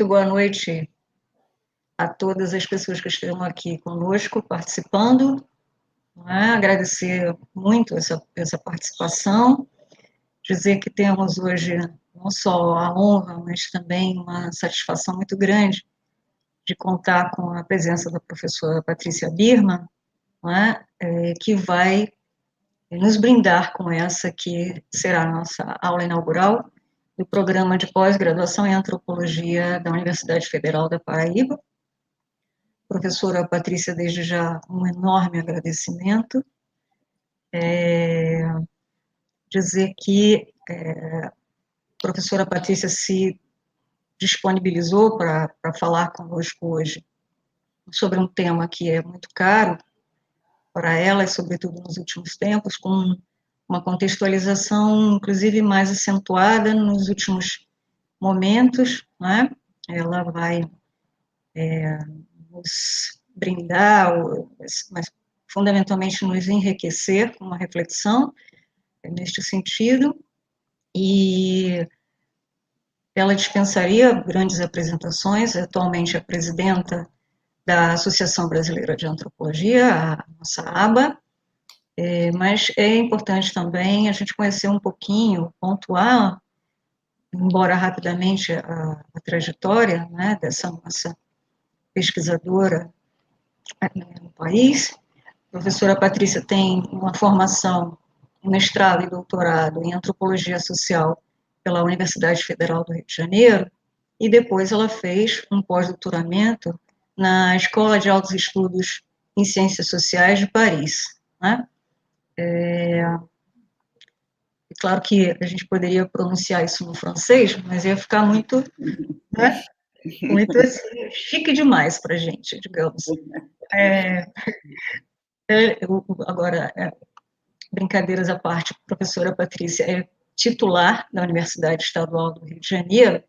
Muito boa noite a todas as pessoas que estão aqui conosco, participando. Agradecer muito essa participação, dizer que temos hoje não só a honra, mas também uma satisfação muito grande de contar com a presença da professora Patrícia Birman, que vai nos brindar com essa que será a nossa aula inaugural do programa de pós-graduação em antropologia da Universidade Federal da Paraíba. Professora Patrícia, desde já, um enorme agradecimento. Dizer que a professora Patrícia se disponibilizou para falar conosco hoje sobre um tema que é muito caro para ela, e sobretudo nos últimos tempos, com uma contextualização, inclusive, mais acentuada nos últimos momentos, né? Ela vai nos brindar, mas fundamentalmente nos enriquecer com uma reflexão neste sentido, e ela dispensaria grandes apresentações, atualmente é presidenta da Associação Brasileira de Antropologia, a nossa ABA, mas é importante também a gente conhecer um pouquinho, pontuar, embora rapidamente, a trajetória, né, dessa nossa pesquisadora no país. A professora Patrícia tem uma formação em mestrado e doutorado em antropologia social pela Universidade Federal do Rio de Janeiro, e depois ela fez um pós-doutoramento na Escola de Altos Estudos em Ciências Sociais de Paris, né? É claro que a gente poderia pronunciar isso no francês, mas ia ficar muito, né, muito assim, chique demais para a gente, digamos. Agora, brincadeiras à parte, a professora Patrícia é titular da Universidade Estadual do Rio de Janeiro,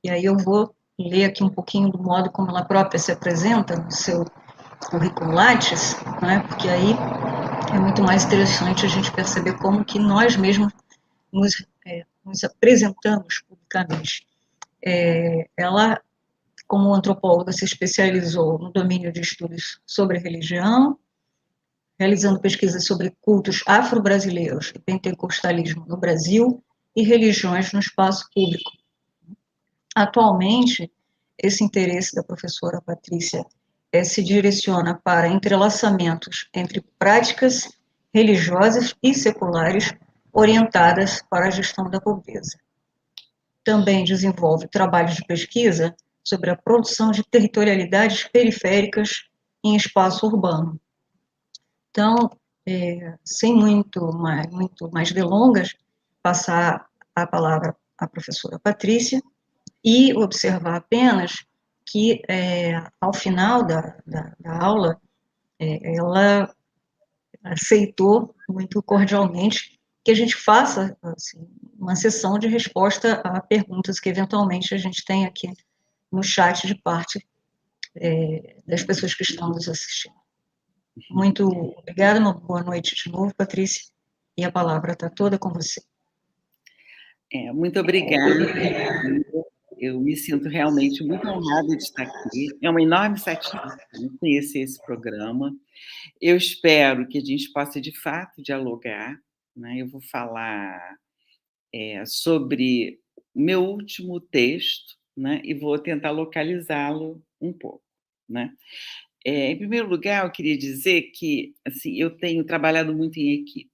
e aí eu vou ler aqui um pouquinho do modo como ela própria se apresenta no seu currículo Lattes, né, porque aí é muito mais interessante a gente perceber como que nós mesmos nos apresentamos publicamente. Ela, como antropóloga, se especializou no domínio de estudos sobre religião, realizando pesquisas sobre cultos afro-brasileiros e pentecostalismo no Brasil e religiões no espaço público. Atualmente, esse interesse da professora Patrícia se direciona para entrelaçamentos entre práticas religiosas e seculares orientadas para a gestão da pobreza. Também desenvolve trabalhos de pesquisa sobre a produção de territorialidades periféricas em espaço urbano. Então, sem muito mais delongas, passar a palavra à professora Patrícia e observar apenas que, ao final da aula, ela aceitou muito cordialmente que a gente faça assim, uma sessão de resposta a perguntas que eventualmente a gente tem aqui no chat de parte das pessoas que estão nos assistindo. Muito obrigada, uma boa noite de novo, Patrícia, e a palavra está toda com você. Muito obrigada. Eu me sinto realmente muito honrada de estar aqui. É uma enorme satisfação conhecer esse programa. Eu espero que a gente possa, de fato, dialogar, né? Eu vou falar sobre o meu último texto, né? E vou tentar localizá-lo um pouco, né? Em primeiro lugar, eu queria dizer que assim, eu tenho trabalhado muito em equipe,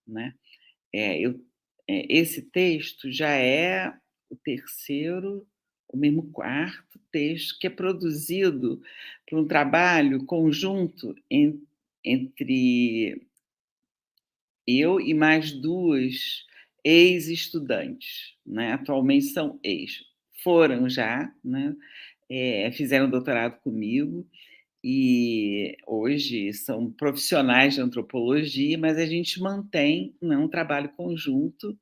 né? Esse texto já é o terceiro, ou mesmo quarto texto que é produzido por um trabalho conjunto entre eu e mais duas ex-estudantes, né? Atualmente são ex. Foram já, né? Fizeram doutorado comigo e hoje são profissionais de antropologia, mas a gente mantém, né, um trabalho conjunto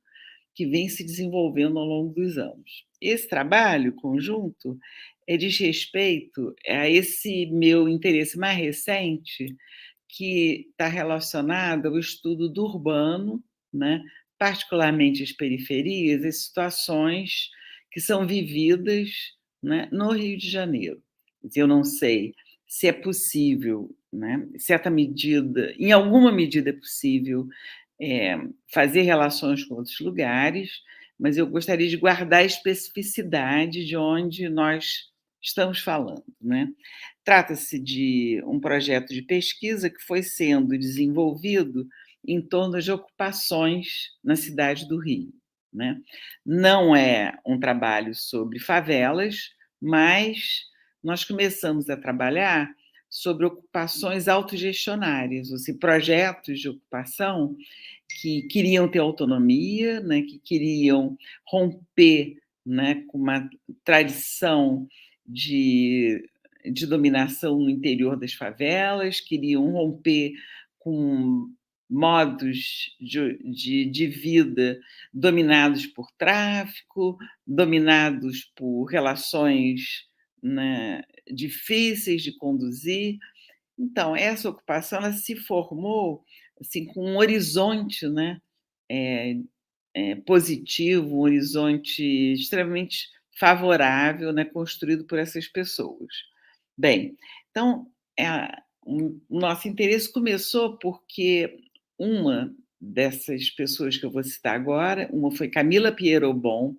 que vem se desenvolvendo ao longo dos anos. Esse trabalho conjunto diz respeito a esse meu interesse mais recente, que está relacionado ao estudo do urbano, né, particularmente as periferias, as situações que são vividas né, no Rio de Janeiro. Eu não sei se é possível, né, certa medida, em alguma medida é possível, fazer relações com outros lugares, mas eu gostaria de guardar a especificidade de onde nós estamos falando, né. Trata-se de um projeto de pesquisa que foi sendo desenvolvido em torno de ocupações na cidade do Rio, né. Não é um trabalho sobre favelas, mas nós começamos a trabalhar sobre ocupações autogestionárias, ou seja, projetos de ocupação que queriam ter autonomia, né, que queriam romper, né, com uma tradição de dominação no interior das favelas, queriam romper com modos de vida dominados por tráfico, dominados por relações, né, difíceis de conduzir. Então, essa ocupação ela se formou, assim, com um horizonte, né, eh positivo, um horizonte extremamente favorável, né, construído por essas pessoas. Bem, então, o nosso interesse começou porque uma dessas pessoas que eu vou citar agora, uma foi Camila Pierobon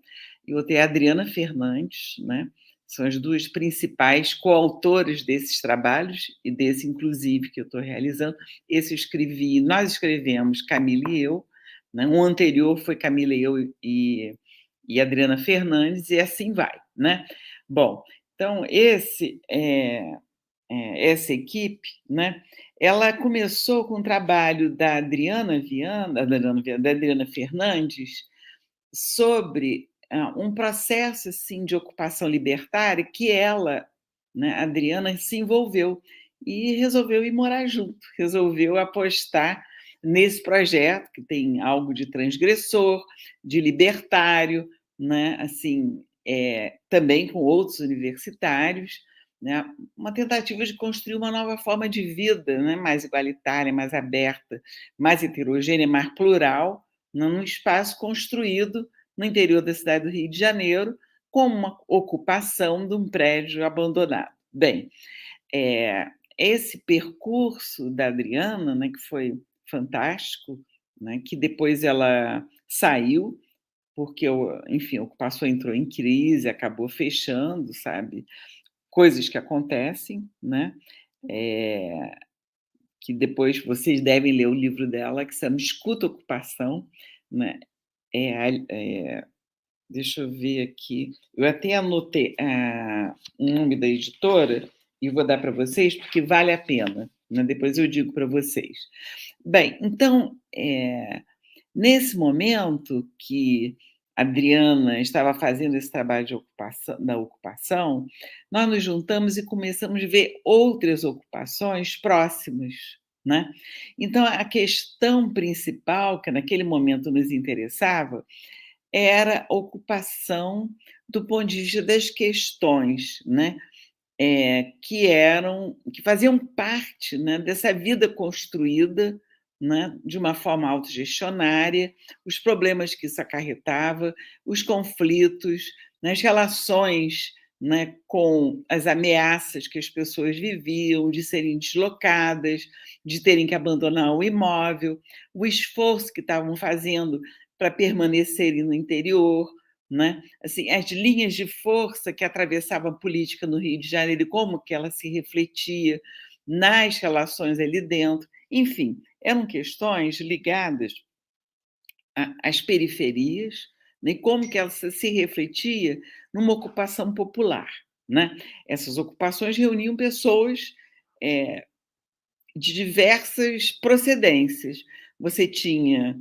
e outra é Adriana Fernandes, né, são as 2 principais coautoras desses trabalhos e desse inclusive que eu estou realizando. Esse eu escrevi nós escrevemos, Camila e eu, né, o anterior foi Camila e eu e Adriana Fernandes e assim vai, né. Bom, então essa equipe, né, ela começou com o trabalho da Adriana Fernandes, sobre, um processo, assim, de ocupação libertária que ela, né, a Adriana, se envolveu e resolveu ir morar junto, resolveu apostar nesse projeto que tem algo de transgressor, de libertário, né, assim, também com outros universitários, né, uma tentativa de construir uma nova forma de vida, né, mais igualitária, mais aberta, mais heterogênea, mais plural, num espaço construído no interior da cidade do Rio de Janeiro, com uma ocupação de um prédio abandonado. Bem, eh, esse percurso da Adriana, né, que foi fantástico, né, que depois ela saiu, porque enfim, a ocupação entrou em crise, acabou fechando, sabe, coisas que acontecem, né, eh, que depois vocês devem ler o livro dela, que se chama Escuta Ocupação, né, deixa eu ver aqui. Eu até anotei, o nome da editora e vou dar para vocês, porque vale a pena, né, depois eu digo para vocês. Bem, então, nesse momento que a Adriana estava fazendo esse trabalho de ocupação, nós nos juntamos e começamos a ver outras ocupações próximas, né. Então a questão principal que naquele momento nos interessava era ocupação do ponto de vista das questões, né, que faziam parte, né, dessa vida construída, né, de uma forma autogestionária, os problemas que isso acarretava, os conflitos, né, as relações, né, com as ameaças que as pessoas viviam de serem deslocadas, de terem que abandonar o imóvel, o esforço que estavam fazendo para permanecerem no interior, né, assim, as linhas de força que atravessavam a política no Rio de Janeiro e como que ela se refletia nas relações ali dentro. Enfim, eram questões ligadas às periferias, né, e como que ela se refletia numa ocupação popular, né. Essas ocupações reuniam pessoas, eh de diversas procedências. Você tinha,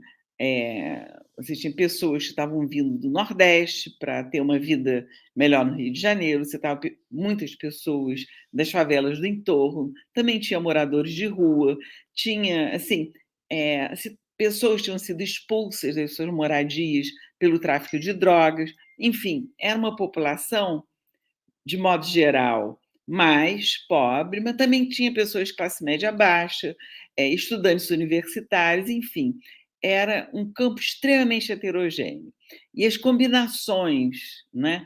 você tinha pessoas que estavam vindo do Nordeste para ter uma vida melhor no Rio de Janeiro, você estava muitas pessoas das favelas do entorno, também tinha moradores de rua, tinha, assim, pessoas tinham sido expulsas das suas moradias pelo tráfico de drogas, enfim, era uma população de modo geral, mais pobre, mas também tinha pessoas de classe média baixa, estudantes universitários, enfim, era um campo extremamente heterogêneo. E as combinações, né,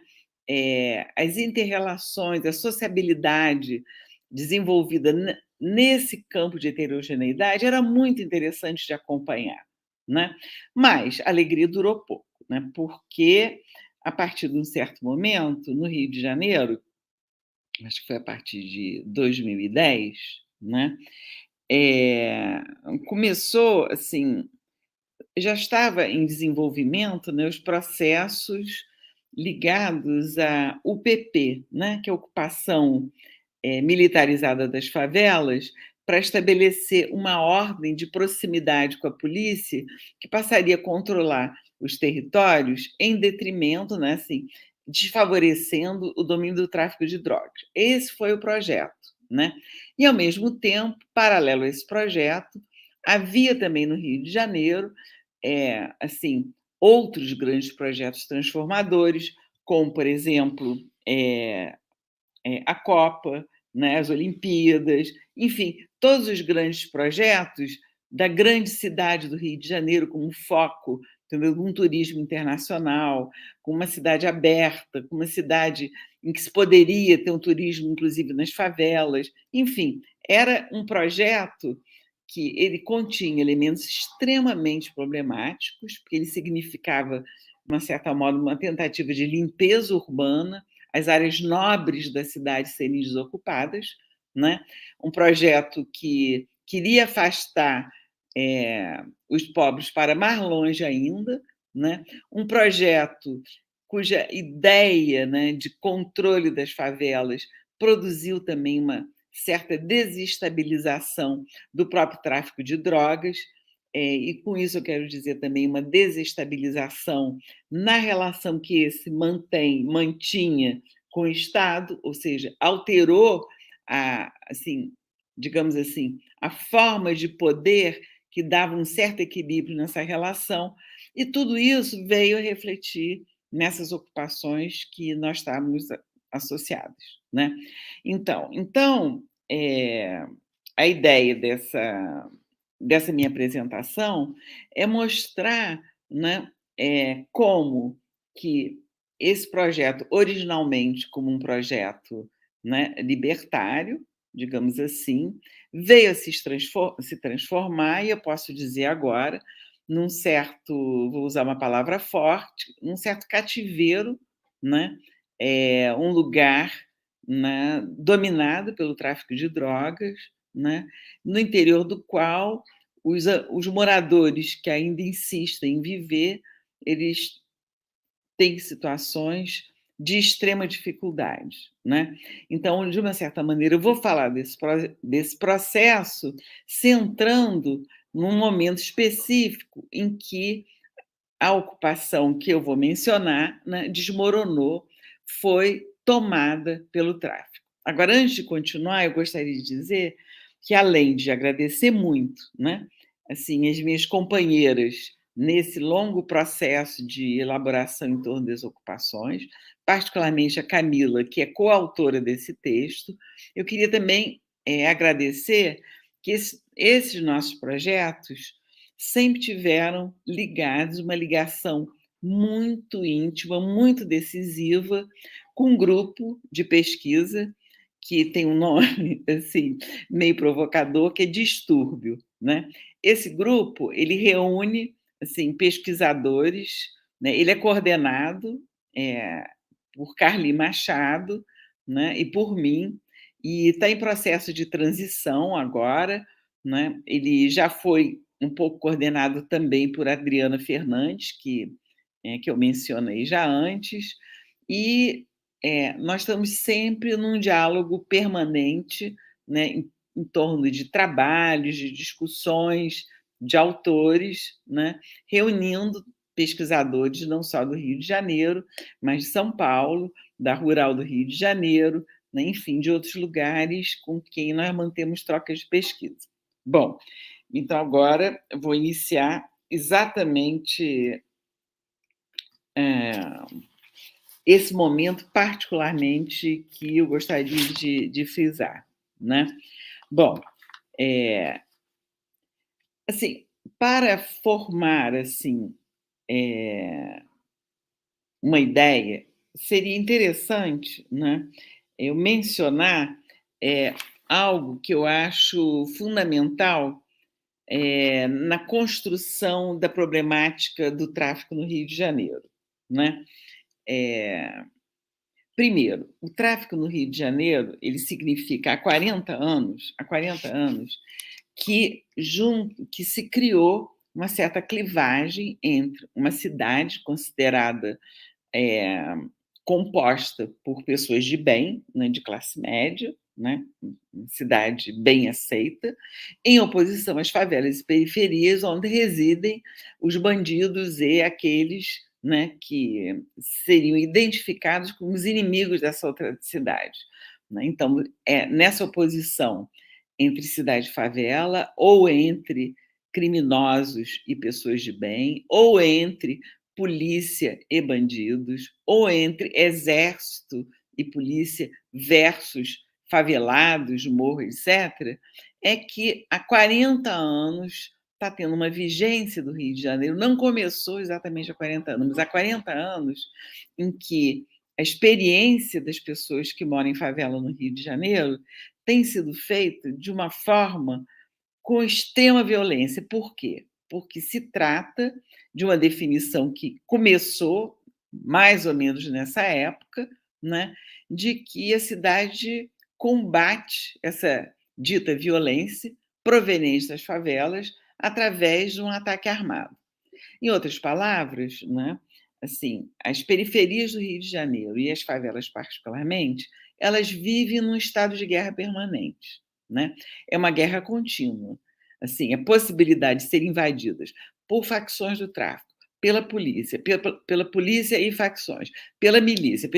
as inter-relações, a sociabilidade desenvolvida nesse campo de heterogeneidade era muito interessante de acompanhar, né. Mas a alegria durou pouco, né, porque a partir de um certo momento, no Rio de Janeiro, acho que foi a partir de 2010, né, eh, começou, assim, já estava em desenvolvimento, né, os processos ligados à UPP, né, que é a ocupação, militarizada das favelas, para estabelecer uma ordem de proximidade com a polícia, que passaria a controlar os territórios em detrimento, né, assim, desfavorecendo o domínio do tráfico de drogas. Esse foi o projeto, né. E, ao mesmo tempo, paralelo a esse projeto, havia também no Rio de Janeiro, assim, outros grandes projetos transformadores, como, por exemplo, a Copa, né, as Olimpíadas, enfim, todos os grandes projetos da grande cidade do Rio de Janeiro como foco, entendeu, um turismo internacional, com uma cidade aberta, com uma cidade em que se poderia ter um turismo, inclusive, nas favelas. Enfim, era um projeto que ele continha elementos extremamente problemáticos, porque ele significava, de uma certa modo, uma tentativa de limpeza urbana, as áreas nobres da cidade serem desocupadas, né? Um projeto que queria afastar os pobres para mais longe ainda, né? Um projeto cuja ideia, né, de controle das favelas produziu também uma certa desestabilização do próprio tráfico de drogas, e com isso eu quero dizer também uma desestabilização na relação que esse mantinha com o Estado, ou seja, alterou assim, digamos assim, a forma de poder que dava um certo equilíbrio nessa relação, e tudo isso veio a refletir nessas ocupações que nós estávamos associados, né. Então, eh, a ideia dessa minha apresentação é mostrar, né, como que esse projeto, originalmente como um projeto, né, libertário, digamos assim, veio a se transformar, e eu posso dizer agora, num certo, vou usar uma palavra forte, num certo cativeiro, né, um lugar, né, dominado pelo tráfico de drogas, né, no interior do qual os moradores que ainda insistem em viver, eles têm situações de extrema dificuldade, né. Então, de uma certa maneira, eu vou falar desse processo, centrando num momento específico em que a ocupação que eu vou mencionar, né, desmoronou, foi tomada pelo tráfico. Agora, antes de continuar, eu gostaria de dizer que, além de agradecer muito, né, assim, as minhas companheiras nesse longo processo de elaboração em torno das ocupações, particularmente a Camila, que é coautora desse texto, eu queria também, agradecer que esses nossos projetos sempre tiveram ligados, uma ligação muito íntima, muito decisiva, com um grupo de pesquisa que tem um nome, assim, meio provocador, que é Distúrbio, né. Esse grupo, ele reúne, assim, pesquisadores, né, ele é coordenado, por Carli Machado, né, e por mim, e está em processo de transição agora, né. Ele já foi um pouco coordenado também por Adriana Fernandes, que eu mencionei já antes, e, nós estamos sempre num diálogo permanente, né, em torno de trabalhos, de discussões, de autores, né, reunindo pesquisadores não só do Rio de Janeiro, mas de São Paulo, da Rural do Rio de Janeiro, né, enfim, de outros lugares com quem nós mantemos trocas de pesquisa. Bom, então agora eu vou iniciar exatamente, eh, esse momento particularmente que eu gostaria de frisar, né. Bom, eh, assim, para formar, assim, uma ideia, seria interessante, né, eu mencionar, algo que eu acho fundamental, na construção da problemática do tráfico no Rio de Janeiro, né. Eh, Primeiro, o tráfico no Rio de Janeiro, ele significa há 40 anos que se criou uma certa clivagem entre uma cidade considerada, eh, composta por pessoas de bem, né, de classe média, né, cidade bem aceita, em oposição às favelas e periferias, onde residem os bandidos e aqueles, né, que seriam identificados como os inimigos dessa outra cidade, né. Então, nessa oposição entre cidade e favela, ou entre criminosos e pessoas de bem, ou entre polícia e bandidos, ou entre exército e polícia versus favelados, morro, etc., é que há 40 anos está tendo uma vigência do Rio de Janeiro, não começou exatamente há 40 anos, mas há 40 anos em que a experiência das pessoas que moram em favela no Rio de Janeiro tem sido feita de uma forma com extrema violência. Por quê? Porque se trata de uma definição que começou mais ou menos nessa época, né, de que a cidade combate essa dita violência proveniente das favelas através de um ataque armado. Em outras palavras, né, assim, as periferias do Rio de Janeiro e as favelas particularmente, elas vivem num estado de guerra permanente, né. É uma guerra contínua. Assim, a possibilidade de serem invadidas por facções do tráfico, pela polícia e facções, pela milícia,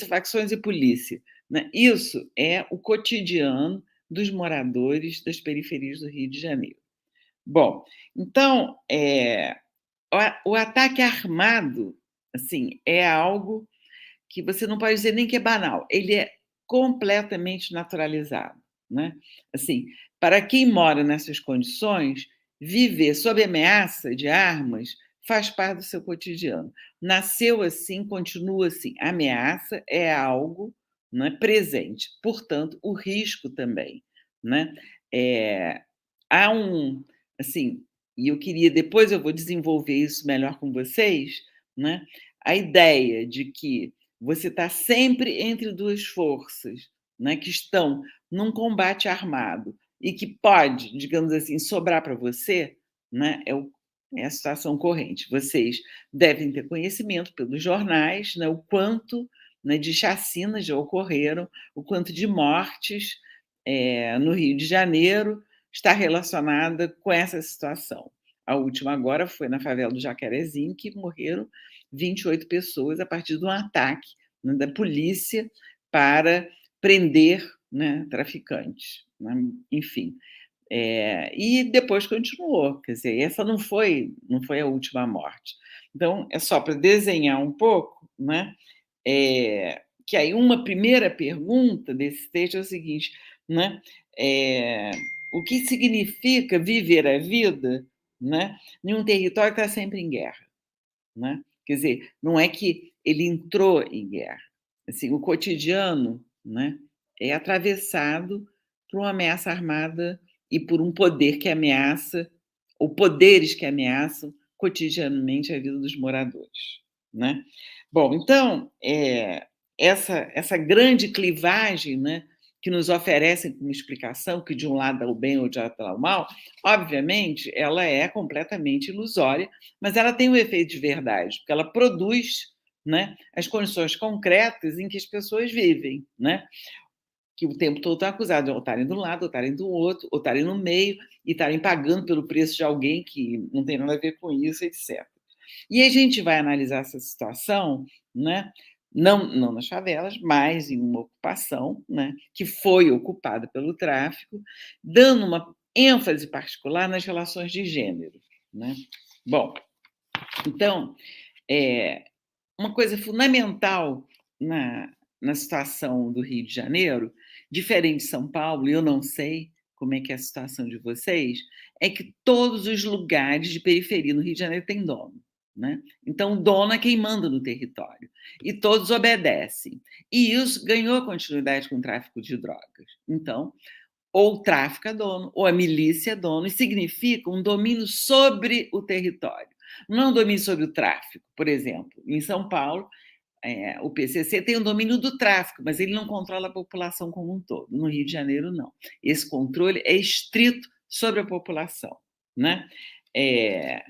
facções e polícia, né. Isso é o cotidiano dos moradores das periferias do Rio de Janeiro. Bom, então, o ataque armado, assim, é algo que você não pode dizer nem que é banal, ele é completamente naturalizado, né. Assim, para quem mora nessas condições, viver sob ameaça de armas faz parte do seu cotidiano. Nasceu assim, continua assim. A ameaça é algo, né, presente, portanto, o risco também, né. Eh, há um assim, e eu queria depois eu vou desenvolver isso melhor com vocês, né, a ideia de que você está sempre entre 2 forças, né, que estão num combate armado e que pode, digamos assim, sobrar para você, né, é a situação corrente. Vocês devem ter conhecimento pelos jornais, né, o quanto, né, de chacinas já ocorreram, o quanto de mortes, no Rio de Janeiro está relacionada com essa situação. A última agora foi na favela do Jacarezinho, que morreram 28 pessoas a partir de um ataque, né, da polícia para prender, né, traficantes, né, enfim. E depois continuou, quer dizer, essa não foi a última morte. Então, é só para desenhar um pouco, né, que aí uma primeira pergunta desse texto é o seguinte, né, eh, o que significa viver a vida, né, em um território que está sempre em guerra, né? Quer dizer, não é que ele entrou em guerra, assim, o cotidiano, né, é atravessado por uma ameaça armada e por um poder que ameaça ou poderes que ameaçam cotidianamente a vida dos moradores, né. Bom, então, essa grande clivagem, né, que nos oferecem como explicação que de um lado é o bem ou de outro é o mal, obviamente ela é completamente ilusória, mas ela tem um efeito de verdade, porque ela produz, né, as condições concretas em que as pessoas vivem, né, que o tempo todo estão acusados de ou estarem de um lado, ou estarem do outro, ou estarem no meio, e estarem pagando pelo preço de alguém que não tem nada a ver com isso, etc. E a gente vai analisar essa situação, né, não nas favelas, mas em uma ocupação, né, que foi ocupada pelo tráfico, dando uma ênfase particular nas relações de gênero, né. Bom, então, eh, uma coisa fundamental na situação do Rio de Janeiro, diferente de São Paulo, e eu não sei como é que é a situação de vocês, é que todos os lugares de periferia no Rio de Janeiro têm dono. né? Então, o dono é quem manda no território e todos obedecem. E isso ganhou continuidade com o tráfico de drogas. Então, ou o tráfico é dono, ou a milícia é dono, e significa um domínio sobre o território. Não é um domínio sobre o tráfico. Por exemplo, em São Paulo, o PCC tem o domínio do tráfico, mas ele não controla a população como um todo. No Rio de Janeiro, não. Esse controle é estrito sobre a população, né? É,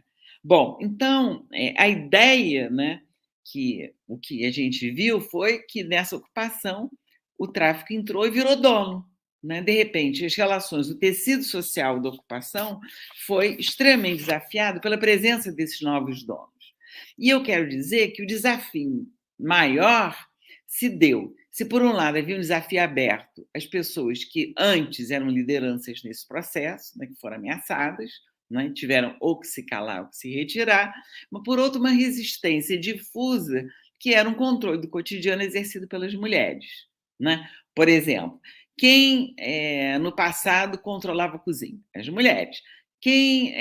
bom, então, a ideia, né, que o que a gente viu foi que nessa ocupação o tráfico entrou e virou dono, né? De repente, as relações, o tecido social da ocupação foi extremamente desafiado pela presença desses novos donos. E eu quero dizer que o desafio maior se deu. Se, por um lado, havia um desafio aberto às pessoas que antes eram lideranças nesse processo, né, que foram ameaçadas, né, tiveram ou que se calar ou que se retirar, mas, por outro, uma resistência difusa, que era um controle do cotidiano exercido pelas mulheres. Né? Por exemplo, quem no passado controlava a cozinha? As mulheres. Quem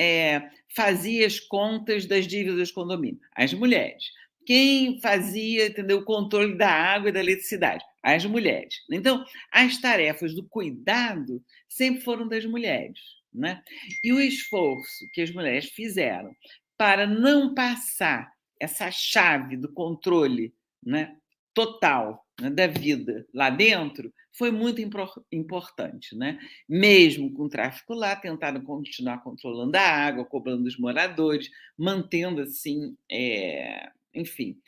fazia as contas das dívidas do condomínio? As mulheres. Quem fazia, entendeu, o controle da água e da eletricidade? As mulheres. Então, as tarefas do cuidado sempre foram das mulheres. Né? E o esforço que as mulheres fizeram para não passar essa chave do controle, né, total, né, da vida lá dentro foi muito importante. Né? Mesmo com o tráfico lá, tentaram continuar controlando a água, cobrando os moradores, mantendo assim, enfim,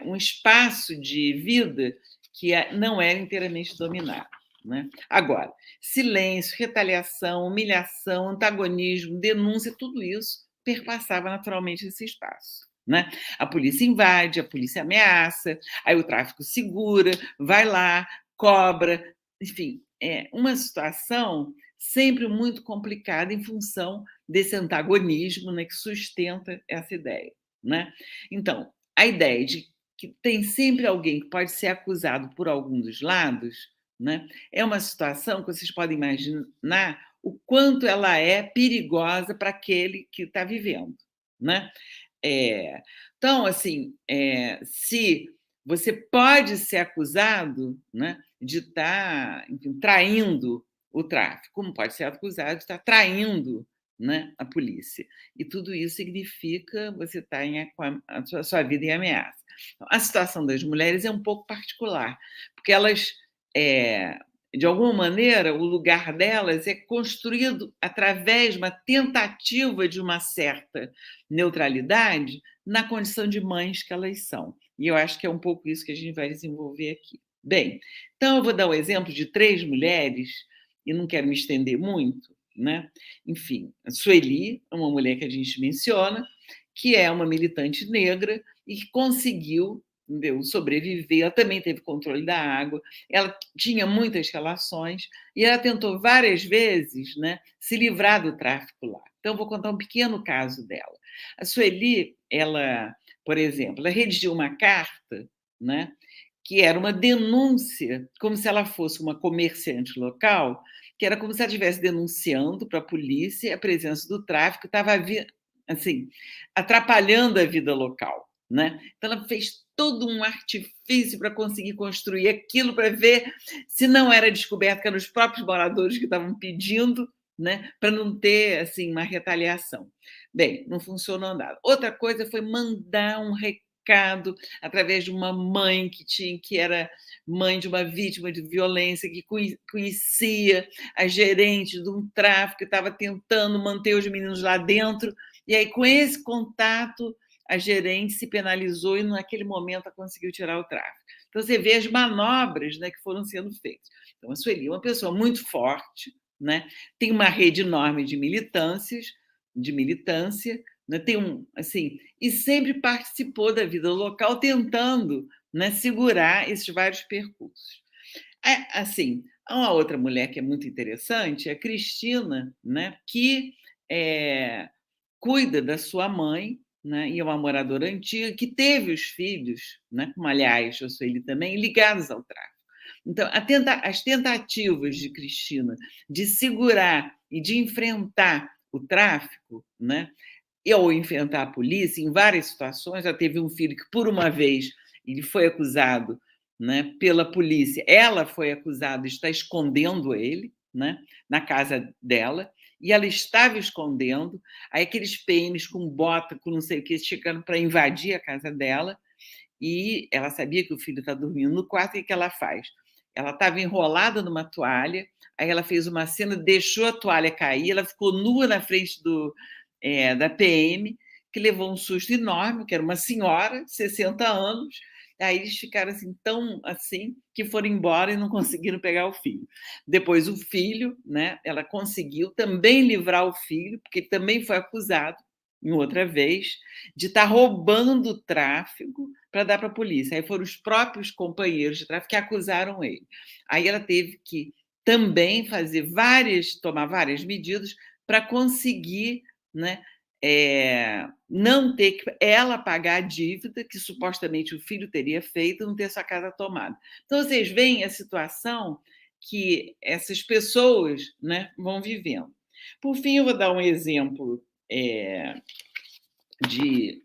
um espaço de vida que não era inteiramente dominado. Né? Agora, silêncio, retaliação, humilhação, antagonismo, denúncia, tudo isso perpassava naturalmente esse espaço. Né? A polícia invade, a polícia ameaça, aí o tráfico segura, vai lá, cobra, enfim, é uma situação sempre muito complicada em função desse antagonismo, né, que sustenta essa ideia. Né? Então, a ideia de que tem sempre alguém que pode ser acusado por algum dos lados, né, é uma situação que vocês podem imaginar o quanto ela é perigosa para aquele que está vivendo. Né? Então, assim, se você pode ser acusado, né, de estar, enfim, traindo o tráfico, como pode ser acusado de estar traindo, né, a polícia. E tudo isso significa você estar com a sua vida em ameaça. Então, a situação das mulheres é um pouco particular, porque elas, de alguma maneira, o lugar delas é construído através de uma tentativa de uma certa neutralidade na condição de mães que elas são. E eu acho que é um pouco isso que a gente vai desenvolver aqui. Bem, então eu vou dar um exemplo de 3 mulheres, e não quero me estender muito, né? Enfim, a Sueli é uma mulher que a gente menciona, que é uma militante negra e que conseguiu, entendeu, sobreviver. Ela também teve controle da água, ela tinha muitas relações e ela tentou várias vezes, né, se livrar do tráfico lá. Então, eu vou contar um pequeno caso dela. A Sueli, ela, por exemplo, ela redigiu uma carta, né, que era uma denúncia, como se ela fosse uma comerciante local, que era como se ela estivesse denunciando para a polícia a presença do tráfico, estava assim, atrapalhando a vida local. Né? Então, ela fez todo um artifício para conseguir construir aquilo, para ver se não era descoberto que eram os próprios moradores que estavam pedindo, né, para não ter assim uma retaliação. Bem, não funcionou nada. Outra coisa foi mandar um recado através de uma mãe que era mãe de uma vítima de violência, que conhecia a gerente de um tráfico, que estava tentando manter os meninos lá dentro, e aí, com esse contato, a gerente se penalizou e, naquele momento, ela conseguiu tirar o tráfico. Então, você vê as manobras, né, que foram sendo feitas. Então, a Sueli é uma pessoa muito forte, né, tem uma rede enorme de militância, né, assim, e sempre participou da vida local, tentando, né, segurar esses vários percursos. Assim, há uma outra mulher que é muito interessante, é a Cristina, né, que cuida da sua mãe, né, e é uma moradora antiga que teve os filhos, né, como aliás a Sueli também, ligados ao tráfico. Então, as tentativas de Cristina de segurar e de enfrentar o tráfico, né, ou enfrentar a polícia, em várias situações. Já teve um filho que, por uma vez, ele foi acusado, né, pela polícia. Ela foi acusada de estar escondendo ele, né, na casa dela, e ela estava escondendo. Aí aqueles PMs com bota, com não sei o que, chegando para invadir a casa dela, e ela sabia que o filho está dormindo no quarto. E o que ela faz? Ela estava enrolada numa toalha, aí ela fez uma cena, deixou a toalha cair, ela ficou nua na frente da PM, que levou um susto enorme, que era uma senhora, 60 anos. Aí eles ficaram assim, tão assim, que foram embora e não conseguiram pegar o filho. Depois o filho, né, ela conseguiu também livrar o filho, porque ele também foi acusado, em outra vez, de estar roubando o tráfego para dar para a polícia. Aí foram os próprios companheiros de tráfico que acusaram ele. Aí ela teve que também tomar várias medidas para conseguir, né, não ter que ela pagar a dívida que supostamente o filho teria feito e não ter sua casa tomada. Então, vocês veem a situação que essas pessoas, né, vão vivendo. Por fim, eu vou dar um exemplo de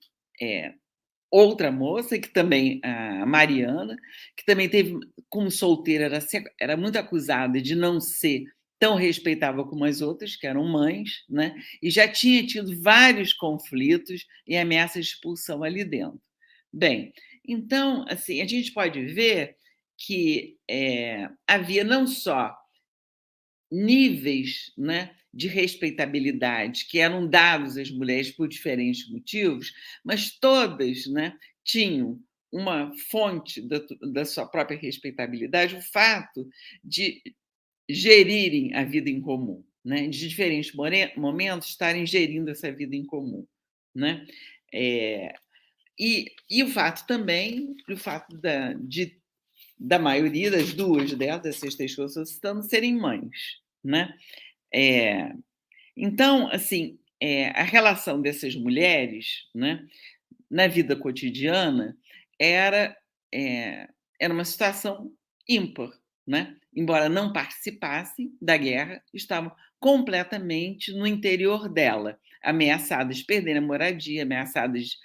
outra moça, que também, a Mariana, que também teve, como solteira, era muito acusada de não ser tão respeitável como as outras, que eram mães, né? E já tinha tido vários conflitos e ameaças de expulsão ali dentro. Bem, então, assim, a gente pode ver que havia não só níveis, né, de respeitabilidade que eram dados às mulheres por diferentes motivos, mas todas, né, tinham uma fonte da sua própria respeitabilidade, o fato de gerirem a vida em comum, né, de diferentes momentos estarem gerindo essa vida em comum, né? E o fato também, da maioria, das duas delas, dessas três que eu estou citando, serem mães, né? É, então, assim, a relação dessas mulheres, né, na vida cotidiana era, era uma situação ímpar, né? Embora não participassem da guerra, estavam completamente no interior dela, ameaçadas de perder a moradia, ameaçadas,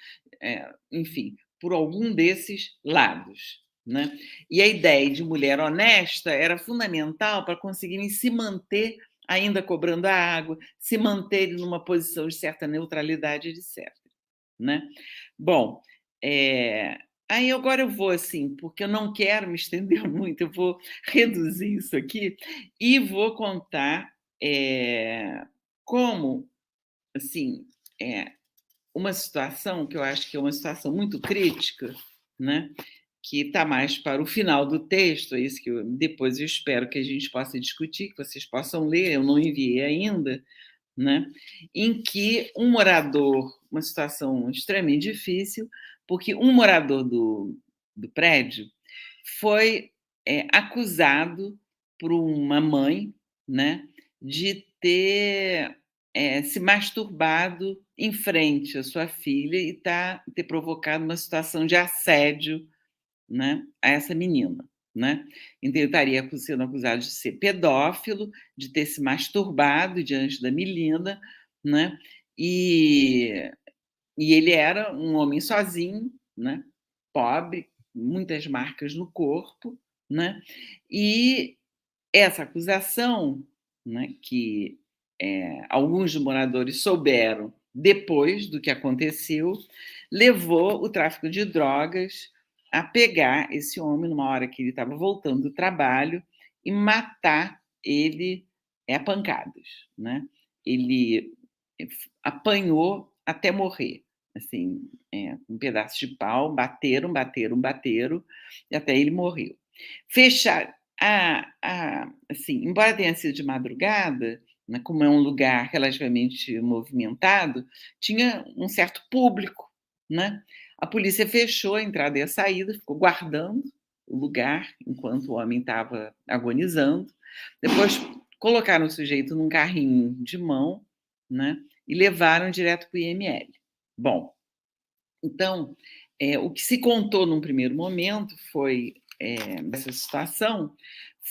enfim, por algum desses lados. Né? E a ideia de mulher honesta era fundamental para conseguirem se manter ainda cobrando a água, se manterem numa posição de certa neutralidade, etc. Né? Bom, aí agora eu vou assim, porque eu não quero me estender muito, eu vou reduzir isso aqui e vou contar como, assim, uma situação que eu acho que é uma situação muito crítica, né? Que está mais para o final do texto, é isso que depois eu espero que a gente possa discutir, que vocês possam ler, eu não enviei ainda, né? Em que um morador, uma situação extremamente difícil, porque um morador do prédio foi acusado por uma mãe, né, de ter se masturbado em frente à sua filha e ter provocado uma situação de assédio, né, a essa menina. Né? Então, ele estaria sendo acusado de ser pedófilo, de ter se masturbado diante da menina, né? E, e ele era um homem sozinho, né? Pobre, muitas marcas no corpo, né? E essa acusação, né, que alguns moradores souberam depois do que aconteceu, levou o tráfico de drogas a pegar esse homem numa hora que ele estava voltando do trabalho e matar ele a pancadas, né? Ele apanhou até morrer, assim, um pedaço de pau, bateram, e até ele morreu. Fechar, assim, embora tenha sido de madrugada, né, como é um lugar relativamente movimentado, tinha um certo público, né? A polícia fechou a entrada e a saída, ficou guardando o lugar enquanto o homem estava agonizando. Depois colocaram o sujeito num carrinho de mão, né, e levaram direto para o IML. Bom, então, o que se contou num primeiro momento foi dessa situação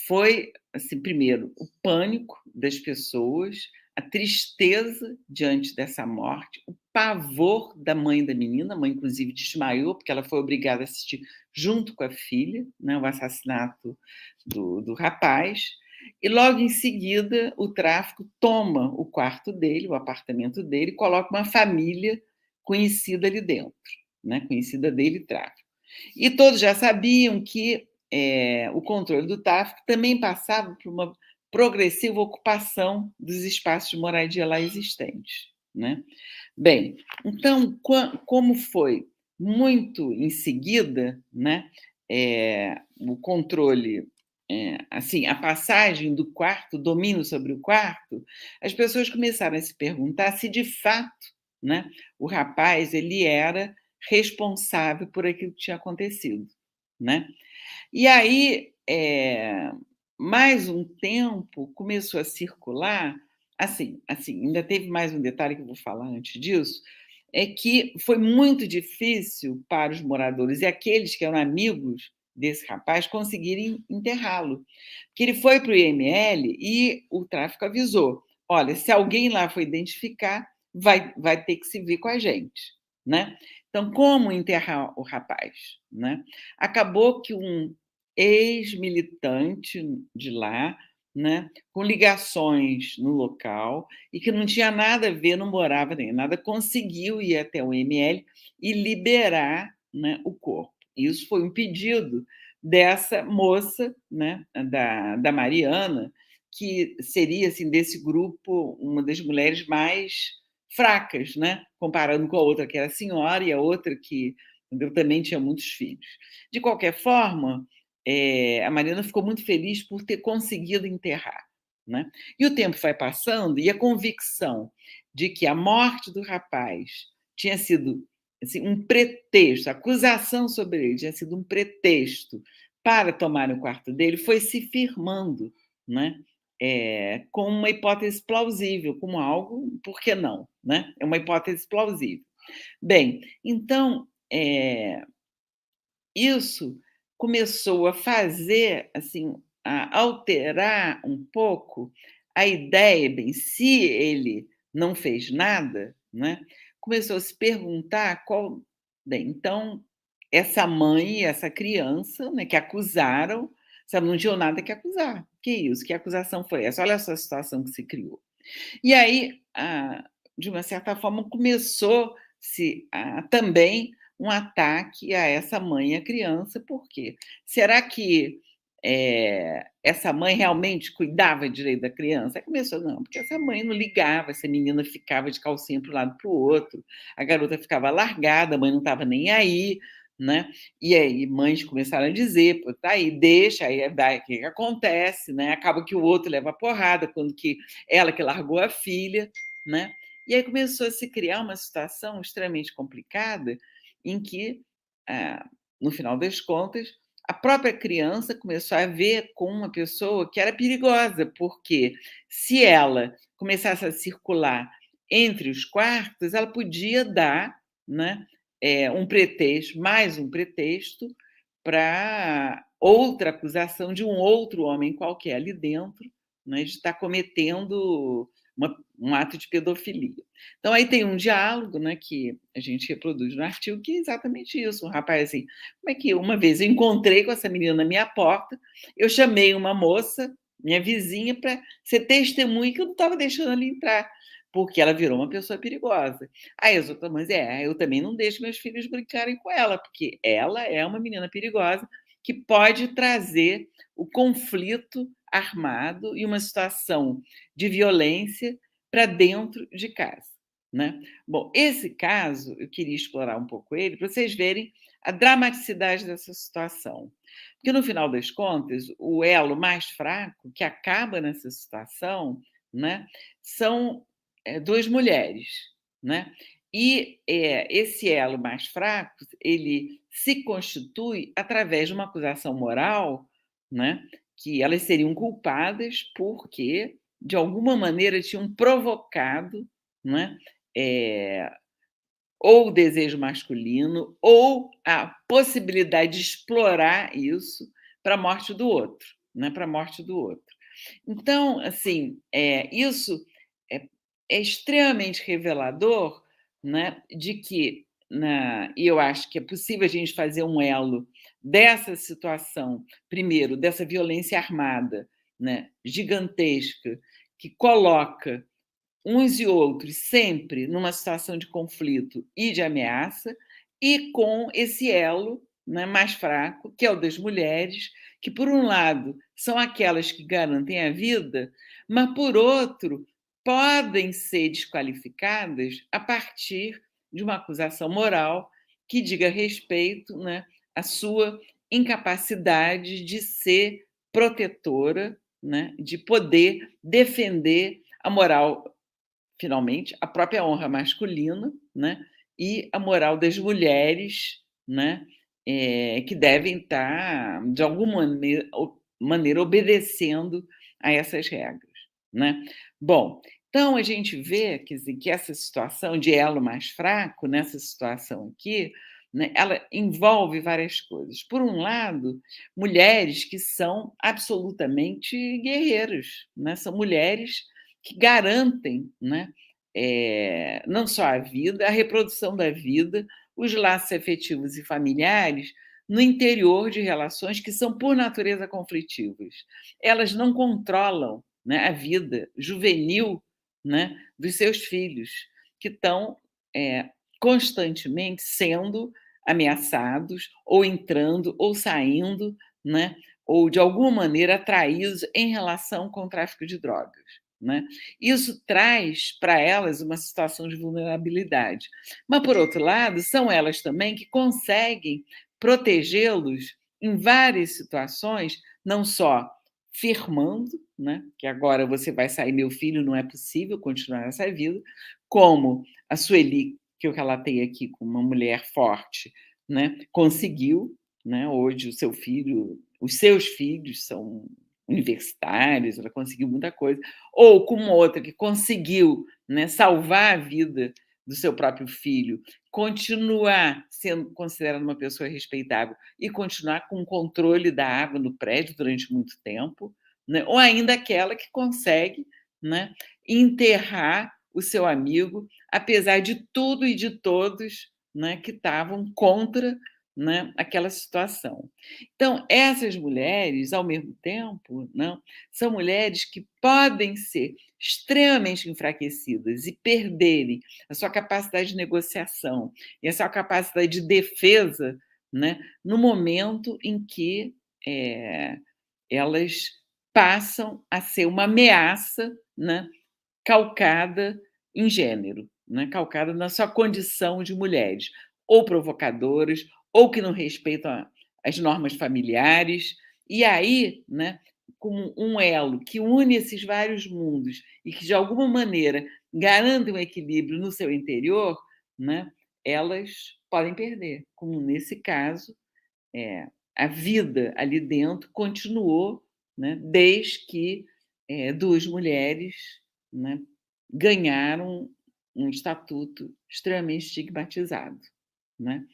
foi, assim, primeiro, o pânico das pessoas, a tristeza diante dessa morte, o pavor da mãe da menina, a mãe inclusive desmaiou, porque ela foi obrigada a assistir junto com a filha, né, o assassinato do rapaz, e logo em seguida o tráfico toma o quarto dele, o apartamento dele, e coloca uma família conhecida ali dentro, né, conhecida dele, tráfico. E todos já sabiam que o controle do tráfico também passava por uma progressiva ocupação dos espaços de moradia lá existentes, né? Bem, então, como foi muito em seguida, né, o controle, assim, a passagem do quarto, o domínio sobre o quarto, as pessoas começaram a se perguntar se de fato, né, o rapaz ele era responsável por aquilo que tinha acontecido, né? E aí, mais um tempo começou a circular, assim, ainda teve mais um detalhe que eu vou falar antes disso, é que foi muito difícil para os moradores e aqueles que eram amigos desse rapaz conseguirem enterrá-lo. Porque ele foi para o IML e o tráfico avisou: olha, se alguém lá for identificar, vai ter que se vir com a gente, né? Então, como enterrar o rapaz, né? Acabou que um ex-militante de lá, né, com ligações no local e que não tinha nada a ver, não morava nem nada, conseguiu ir até o IML e liberar, né, o corpo. Isso foi um pedido dessa moça, né, da Mariana, que seria, assim, desse grupo, uma das mulheres mais fracas, né, comparando com a outra que era senhora e a outra que, entendeu, também tinha muitos filhos. De qualquer forma, a Mariana ficou muito feliz por ter conseguido enterrar, né? E o tempo vai passando e a convicção de que a morte do rapaz tinha sido, assim, um pretexto, a acusação sobre ele tinha sido um pretexto para tomar o quarto dele foi se firmando, né? Com uma hipótese plausível, como algo, por que não, né? É uma hipótese plausível. Bem, então, isso começou a fazer, assim, a alterar um pouco a ideia, bem, se ele não fez nada, né, começou a se perguntar qual bem, então, essa mãe e essa criança, né, que acusaram, sabe, não tinham nada que acusar. Que isso? Que acusação foi essa? Olha só a situação que se criou. E aí, de uma certa forma, começou-se também um ataque a essa mãe e a criança, por quê? Será que essa mãe realmente cuidava direito da criança? Aí começou, não, porque essa mãe não ligava, essa menina ficava de calcinha para um lado para o outro, a garota ficava largada, a mãe não estava nem aí, né? E aí mães começaram a dizer, pô, tá aí, deixa, aí o que acontece, né? Acaba que o outro leva a porrada, quando que ela que largou a filha, né? E aí começou a se criar uma situação extremamente complicada, em que, no final das contas, a própria criança começou a ver com uma pessoa que era perigosa, porque se ela começasse a circular entre os quartos, ela podia dar, né, um pretexto, mais um pretexto, para outra acusação de um outro homem qualquer ali dentro, né, de estar cometendo um ato de pedofilia. Então, aí tem um diálogo, né, que a gente reproduz no artigo, que é exatamente isso. Um rapaz assim, como é que uma vez eu encontrei com essa menina na minha porta, eu chamei uma moça, minha vizinha, para ser testemunha que eu não estava deixando ela entrar, porque ela virou uma pessoa perigosa. Aí as outras mães, eu também não deixo meus filhos brincarem com ela, porque ela é uma menina perigosa que pode trazer o conflito armado e uma situação de violência para dentro de casa, né? Bom, esse caso, eu queria explorar um pouco ele para vocês verem a dramaticidade dessa situação. Porque, no final das contas, o elo mais fraco que acaba nessa situação, né, são 2 mulheres, né? E, esse elo mais fraco, ele se constitui através de uma acusação moral, né, que elas seriam culpadas porque, de alguma maneira, tinham provocado, né, eh, ou o desejo masculino ou a possibilidade de explorar isso para a morte do outro, né, para a morte do outro. Então, assim, isso é é extremamente revelador, né, de que e eu acho que é possível a gente fazer um elo dessa situação, primeiro, dessa violência armada, né, gigantesca, que coloca uns e outros sempre numa situação de conflito e de ameaça, e com esse elo, né, mais fraco, que é o das mulheres, que, por um lado, são aquelas que garantem a vida, mas, por outro, podem ser desqualificadas a partir de uma acusação moral que diga respeito, né, à sua incapacidade de ser protetora, né, de poder defender a moral, finalmente, a própria honra masculina, né, e a moral das mulheres, né, que devem estar, de alguma maneira, obedecendo a essas regras, né. Bom, então a gente vê, quer dizer, que essa situação de elo mais fraco, nessa situação aqui, né, ela envolve várias coisas. Por um lado, mulheres que são absolutamente guerreiras, né, são mulheres que garantem, né, não só a vida, a reprodução da vida, os laços afetivos e familiares no interior de relações que são, por natureza, conflitivas. Elas não controlam, né, a vida juvenil, né, dos seus filhos, que estão constantemente sendo ameaçados, ou entrando, ou saindo, né, ou de alguma maneira atraídos em relação com o tráfico de drogas, né? Isso traz para elas uma situação de vulnerabilidade. Mas, por outro lado, são elas também que conseguem protegê-los em várias situações, não só firmando, né, que agora você vai sair, meu filho, não é possível continuar essa vida, como a Sueli, que eu relatei aqui, com uma mulher forte, né, conseguiu, né, hoje os seus filhos são universitários, ela conseguiu muita coisa, ou com outra que conseguiu, né, salvar a vida do seu próprio filho, continuar sendo considerada uma pessoa respeitável e continuar com o controle da água no prédio durante muito tempo, né? Ou ainda aquela que consegue, né, enterrar o seu amigo, apesar de tudo e de todos, né, que estavam contra, né, aquela situação. Então, essas mulheres, ao mesmo tempo, não, são mulheres que podem ser extremamente enfraquecidas e perderem a sua capacidade de negociação e a sua capacidade de defesa, né, no momento em que elas passam a ser uma ameaça, né, calcada em gênero, né, calcada na sua condição de mulheres, ou provocadoras, ou que não respeitam as normas familiares. E aí, né, como um elo que une esses vários mundos e que, de alguma maneira, garante um equilíbrio no seu interior, né, elas podem perder, como nesse caso, a vida ali dentro continuou, né, desde que 2 mulheres, né, ganharam um estatuto extremamente estigmatizado, né.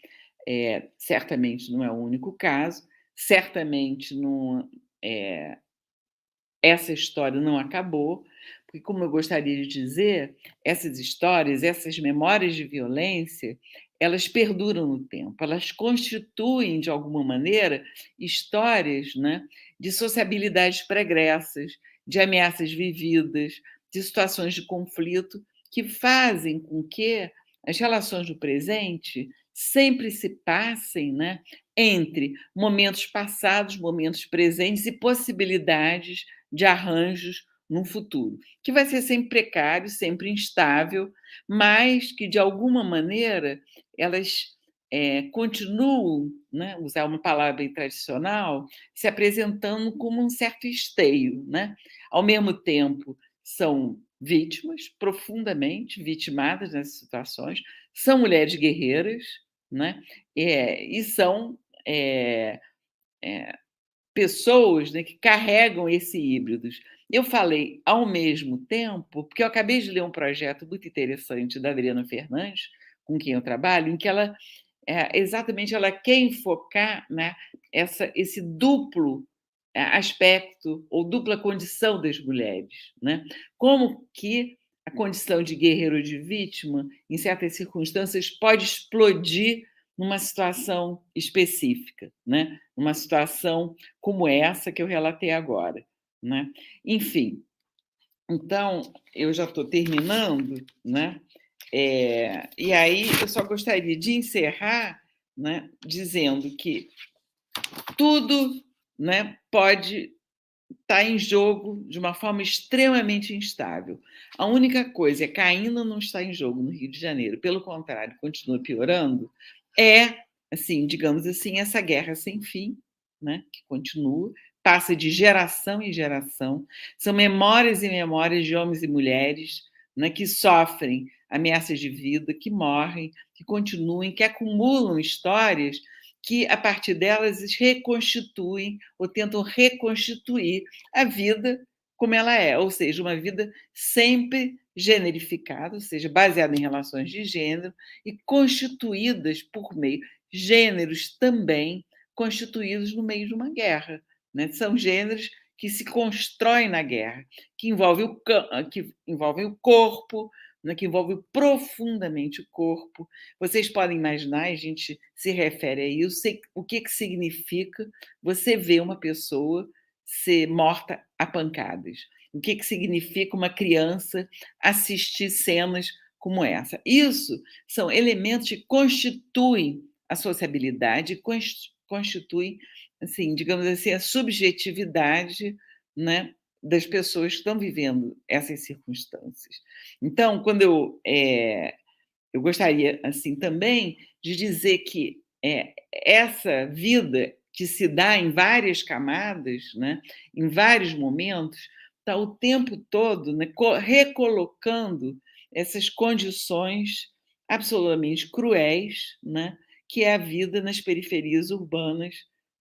Certamente não é o único caso, certamente não, essa história não acabou, porque, como eu gostaria de dizer, essas histórias, essas memórias de violência, elas perduram no tempo, elas constituem, de alguma maneira, histórias, né, de sociabilidades pregressas, de ameaças vividas, de situações de conflito, que fazem com que as relações do presente sempre se passem, né, entre momentos passados, momentos presentes e possibilidades de arranjos num futuro, que vai ser sempre precário, sempre instável, mas que, de alguma maneira, elas continuam, né, usar uma palavra bem tradicional, se apresentando como um certo esteio, né? Ao mesmo tempo, são vítimas, profundamente vitimadas nessas situações, são mulheres guerreiras, né? E são pessoas, né, que carregam esse híbridos. Eu falei ao mesmo tempo, porque eu acabei de ler um projeto muito interessante da Adriana Fernandes, com quem eu trabalho, em que ela exatamente ela quer enfocar, né, esse duplo aspecto ou dupla condição das mulheres, né? Como que a condição de guerreiro ou de vítima, em certas circunstâncias, pode explodir numa situação específica, né? Uma situação como essa que eu relatei agora, né? Enfim, então, eu já estou terminando, né? E aí eu só gostaria de encerrar, né, dizendo que tudo, né, pode estar em jogo de uma forma extremamente instável. A única coisa é que ainda não está em jogo no Rio de Janeiro, pelo contrário, continua piorando, é, assim, digamos assim, essa guerra sem fim, né, que continua, passa de geração em geração, são memórias e memórias de homens e mulheres, né, que sofrem ameaças de vida, que morrem, que continuam, que acumulam histórias que, a partir delas, reconstituem ou tentam reconstituir a vida como ela é, ou seja, uma vida sempre generificada, ou seja, baseada em relações de gênero e constituídas por meio gêneros também constituídos no meio de uma guerra, né? São gêneros que se constroem na guerra, que envolvem o corpo, né? Que envolvem profundamente o corpo. Vocês podem imaginar, a gente se refere a isso, o que significa você ver uma pessoa ser morta a pancadas. O que significa uma criança assistir cenas como essa. Isso são elementos que constituem a sociabilidade, constituem, assim, digamos assim, a subjetividade, né, das pessoas que estão vivendo essas circunstâncias. Então, quando eu gostaria, assim, também de dizer que essa vida que se dá em várias camadas, né, em vários momentos, está o tempo todo, né, recolocando essas condições absolutamente cruéis, né, que é a vida nas periferias urbanas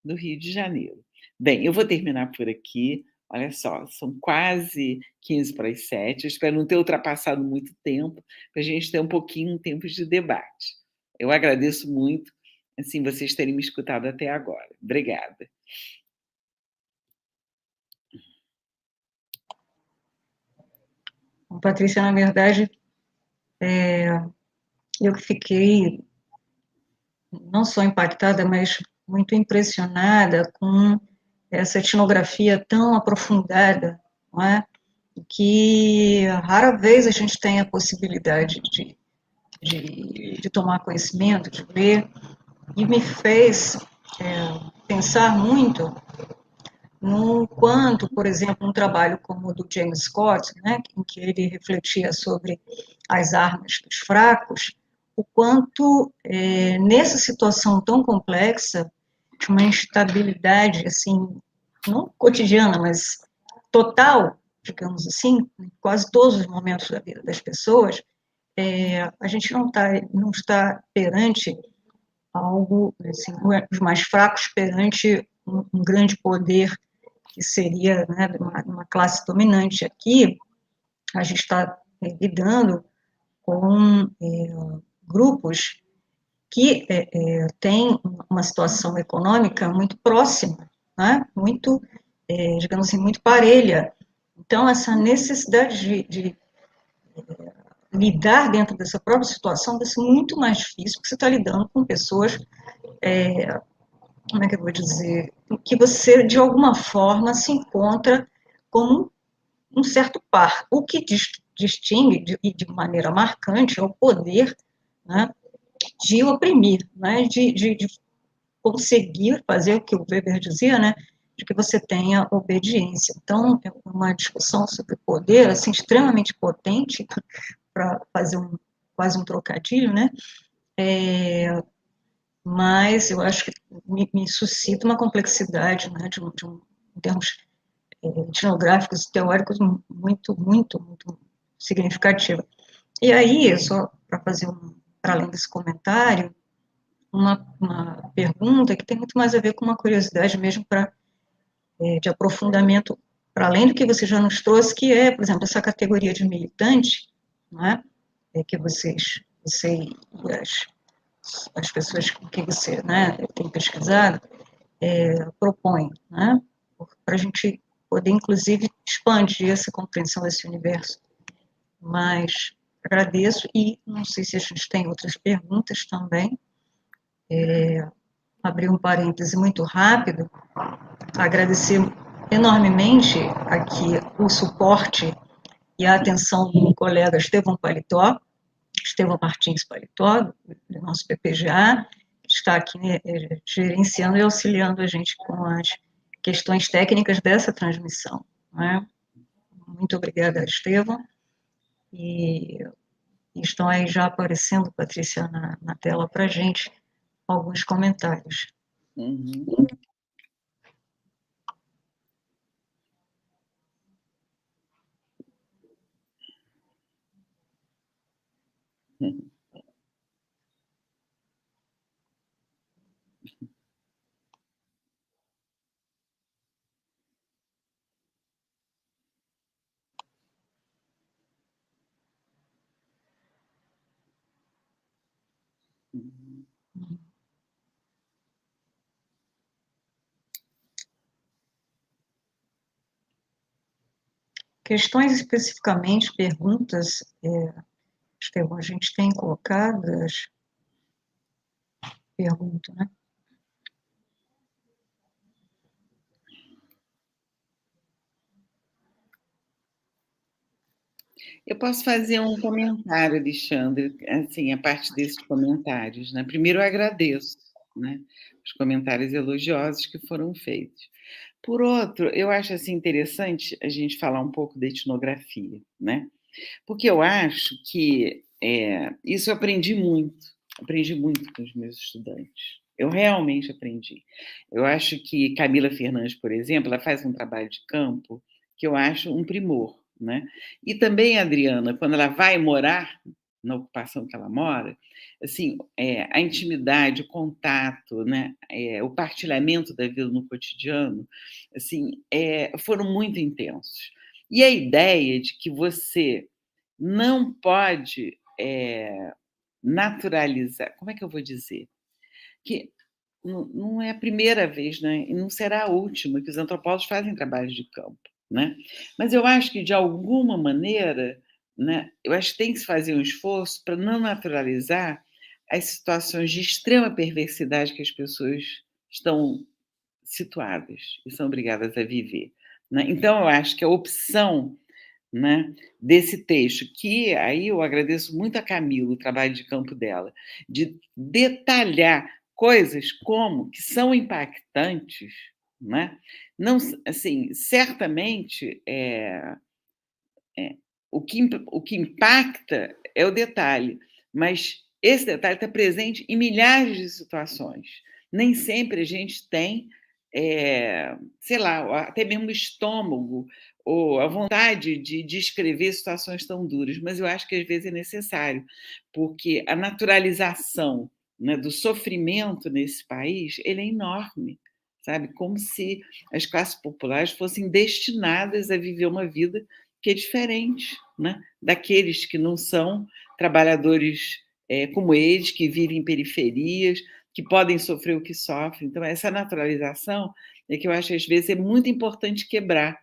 do Rio de Janeiro. Bem, eu vou terminar por aqui. Olha só, são quase 15 para as 7. Eu espero não ter ultrapassado muito tempo, para a gente ter um pouquinho de tempo de debate. Eu agradeço muito, assim, vocês terem me escutado até agora. Obrigada. Patrícia, na verdade, eu fiquei não só impactada, mas muito impressionada com essa etnografia tão aprofundada, não é? Que rara vez a gente tem a possibilidade de tomar conhecimento, de ver, e me fez pensar muito no quanto, por exemplo, um trabalho como o do James Scott, né, em que ele refletia sobre as armas dos fracos, o quanto, nessa situação tão complexa, de uma instabilidade, assim, não cotidiana, mas total, digamos assim, em quase todos os momentos da vida das pessoas, a gente não está perante algo, assim, os mais fracos perante um grande poder que seria, né, uma classe dominante. Aqui, a gente está lidando com grupos que têm uma situação econômica muito próxima, né, muito, digamos assim, muito parelha. Então, essa necessidade de lidar dentro dessa própria situação vai ser muito mais difícil, porque você está lidando com pessoas, como é que eu vou dizer, que você, de alguma forma, se encontra como um certo par. O que distingue, de maneira marcante, é o poder, né, de oprimir, né, de conseguir fazer o que o Weber dizia, né, de que você tenha obediência. Então, é uma discussão sobre poder, assim, extremamente potente, para fazer quase um trocadilho, né, mas eu acho que me suscita uma complexidade, né, em termos etnográficos e teóricos muito significativa. E aí, só para fazer para além desse comentário, uma pergunta que tem muito mais a ver com uma curiosidade mesmo de aprofundamento, para além do que você já nos trouxe, que é, por exemplo, essa categoria de militante, né, que você e as pessoas com quem você, né, tem pesquisado, propõem, né, para a gente poder, inclusive, expandir essa compreensão desse universo. mas agradeço e não sei se a gente tem outras perguntas também. Abrir um parêntese muito rápido, agradecer enormemente aqui o suporte e a atenção do colega Estevão Martins Paletó, do nosso PPGA, que está aqui gerenciando e auxiliando a gente com as questões técnicas dessa transmissão. Né? Muito obrigada, Estevão. E estão aí já aparecendo, Patrícia, na tela para a gente, alguns comentários. Uhum. Questões especificamente, perguntas, Estevão, a gente tem colocadas, pergunta, né? Eu posso fazer um comentário, Alexandre, assim, a partir desses comentários, né? Primeiro, eu agradeço, né, os comentários elogiosos que foram feitos. Por outro, eu acho assim interessante a gente falar um pouco da etnografia, né? Porque eu acho que isso eu aprendi muito com os meus estudantes. Eu realmente aprendi. Eu acho que Camila Fernandes, por exemplo, ela faz um trabalho de campo que eu acho um primor, né? E também a Adriana, quando ela vai morar na ocupação que ela mora, assim, a intimidade, o contato, né, o partilhamento da vida no cotidiano, assim, foram muito intensos. E a ideia de que você não pode naturalizar. Como é que eu vou dizer? Que não é a primeira vez, né? E não será a última que os antropólogos fazem trabalhos de campo, né? Mas eu acho que, de alguma maneira, né, eu acho que tem que se fazer um esforço para não naturalizar as situações de extrema perversidade que as pessoas estão situadas e são obrigadas a viver. Né? Então, eu acho que a opção, né, desse texto, que aí eu agradeço muito a Camila, o trabalho de campo dela, de detalhar coisas como que são impactantes, né? Não, assim, certamente o que impacta é o detalhe, mas esse detalhe está presente em milhares de situações. Nem sempre a gente tem, sei lá, até mesmo o estômago ou a vontade de descrever situações tão duras, mas eu acho que às vezes é necessário, porque a naturalização, né, do sofrimento nesse país ele é enorme, sabe? Como se as classes populares fossem destinadas a viver uma vida que é diferente, né, daqueles que não são trabalhadores como eles, que vivem em periferias, que podem sofrer o que sofrem. Então, essa naturalização é que eu acho, às vezes, é muito importante quebrar.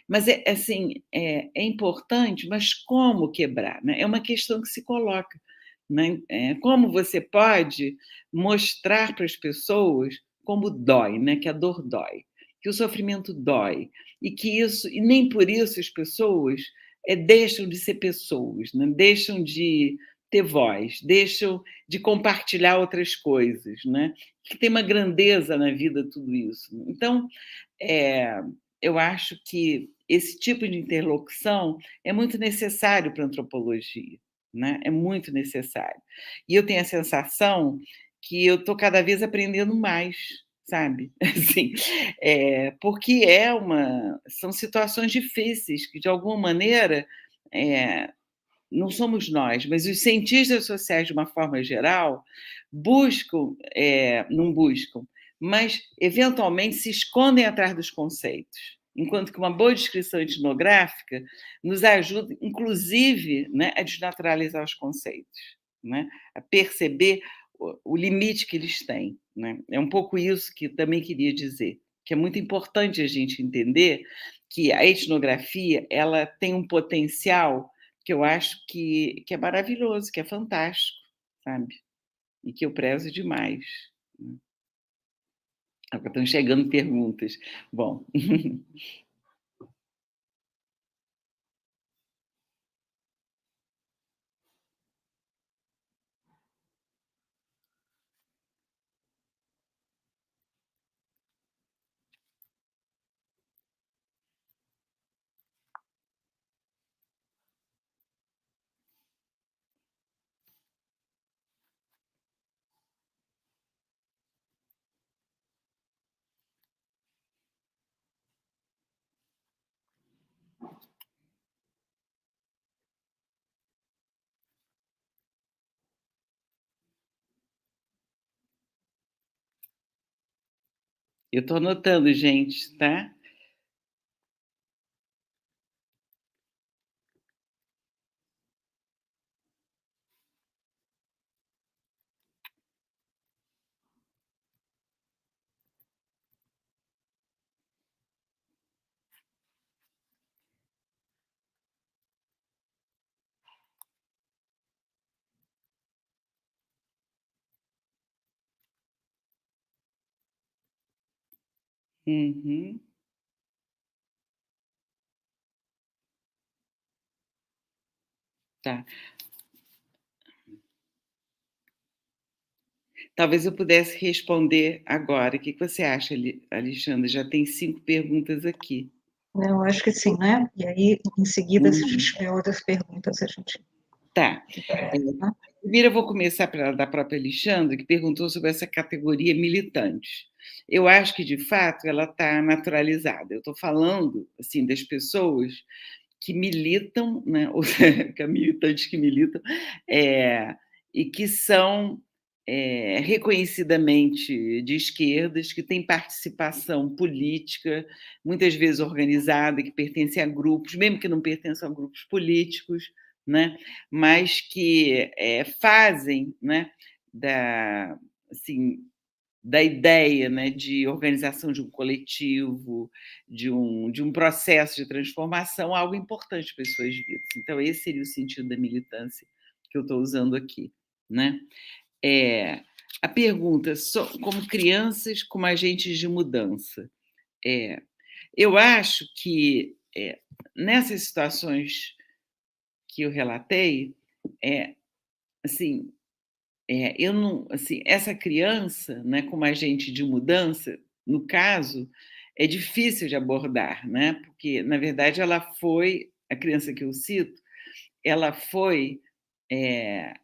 Mas, assim, é importante, mas como quebrar? Né? É uma questão que se coloca. Né? Como você pode mostrar para as pessoas como dói, né? Que a dor dói, que o sofrimento dói, e que isso, e nem por isso as pessoas deixam de ser pessoas, né? Deixam de ter voz, deixam de compartilhar outras coisas, né? Que tem uma grandeza na vida tudo isso. Então, é, eu acho que esse tipo de interlocução é muito necessário para a antropologia, né? É muito necessário. E eu tenho a sensação que eu estou cada vez aprendendo mais, sabe? Assim, porque são situações difíceis que, de alguma maneira, não somos nós, mas os cientistas sociais, de uma forma geral, buscam, não buscam, mas eventualmente se escondem atrás dos conceitos. Enquanto que uma boa descrição etnográfica nos ajuda, inclusive, né, a desnaturalizar os conceitos, né, a perceber o limite que eles têm. Né? É um pouco isso que também queria dizer, que é muito importante a gente entender que a etnografia ela tem um potencial que eu acho que é maravilhoso, que é fantástico, sabe, e que eu prezo demais. Estão chegando perguntas. Bom, eu estou anotando, gente, tá? Uhum, tá. Talvez eu pudesse responder agora. O que que você acha, Alexandre? Já tem 5 perguntas aqui. Eu acho que sim, né? E aí, em seguida, se a gente Uhum. tiver outras perguntas, a gente. Tá. Que parece, né? Primeiro eu vou começar pela da própria Alexandre, que perguntou sobre essa categoria militante. Eu acho que, de fato, ela está naturalizada. Eu estou falando, assim, das pessoas que militam, né, ou seja, que militantes que militam, e que são, reconhecidamente de esquerdas, que têm participação política, muitas vezes organizada, que pertencem a grupos, mesmo que não pertençam a grupos políticos, né, mas que, fazem, né, da assim, da ideia, né, de organização de um coletivo, de um processo de transformação, algo importante para as suas vidas. Então esse seria o sentido da militância que eu estou usando aqui, né. Eh, a pergunta como crianças como agentes de mudança. É, eu acho que, nessas situações que eu relatei, é assim, eu não assim, essa criança, né, como agente de mudança, no caso, é difícil de abordar, né, porque, na verdade, ela foi a criança que eu cito, ela foi, eh,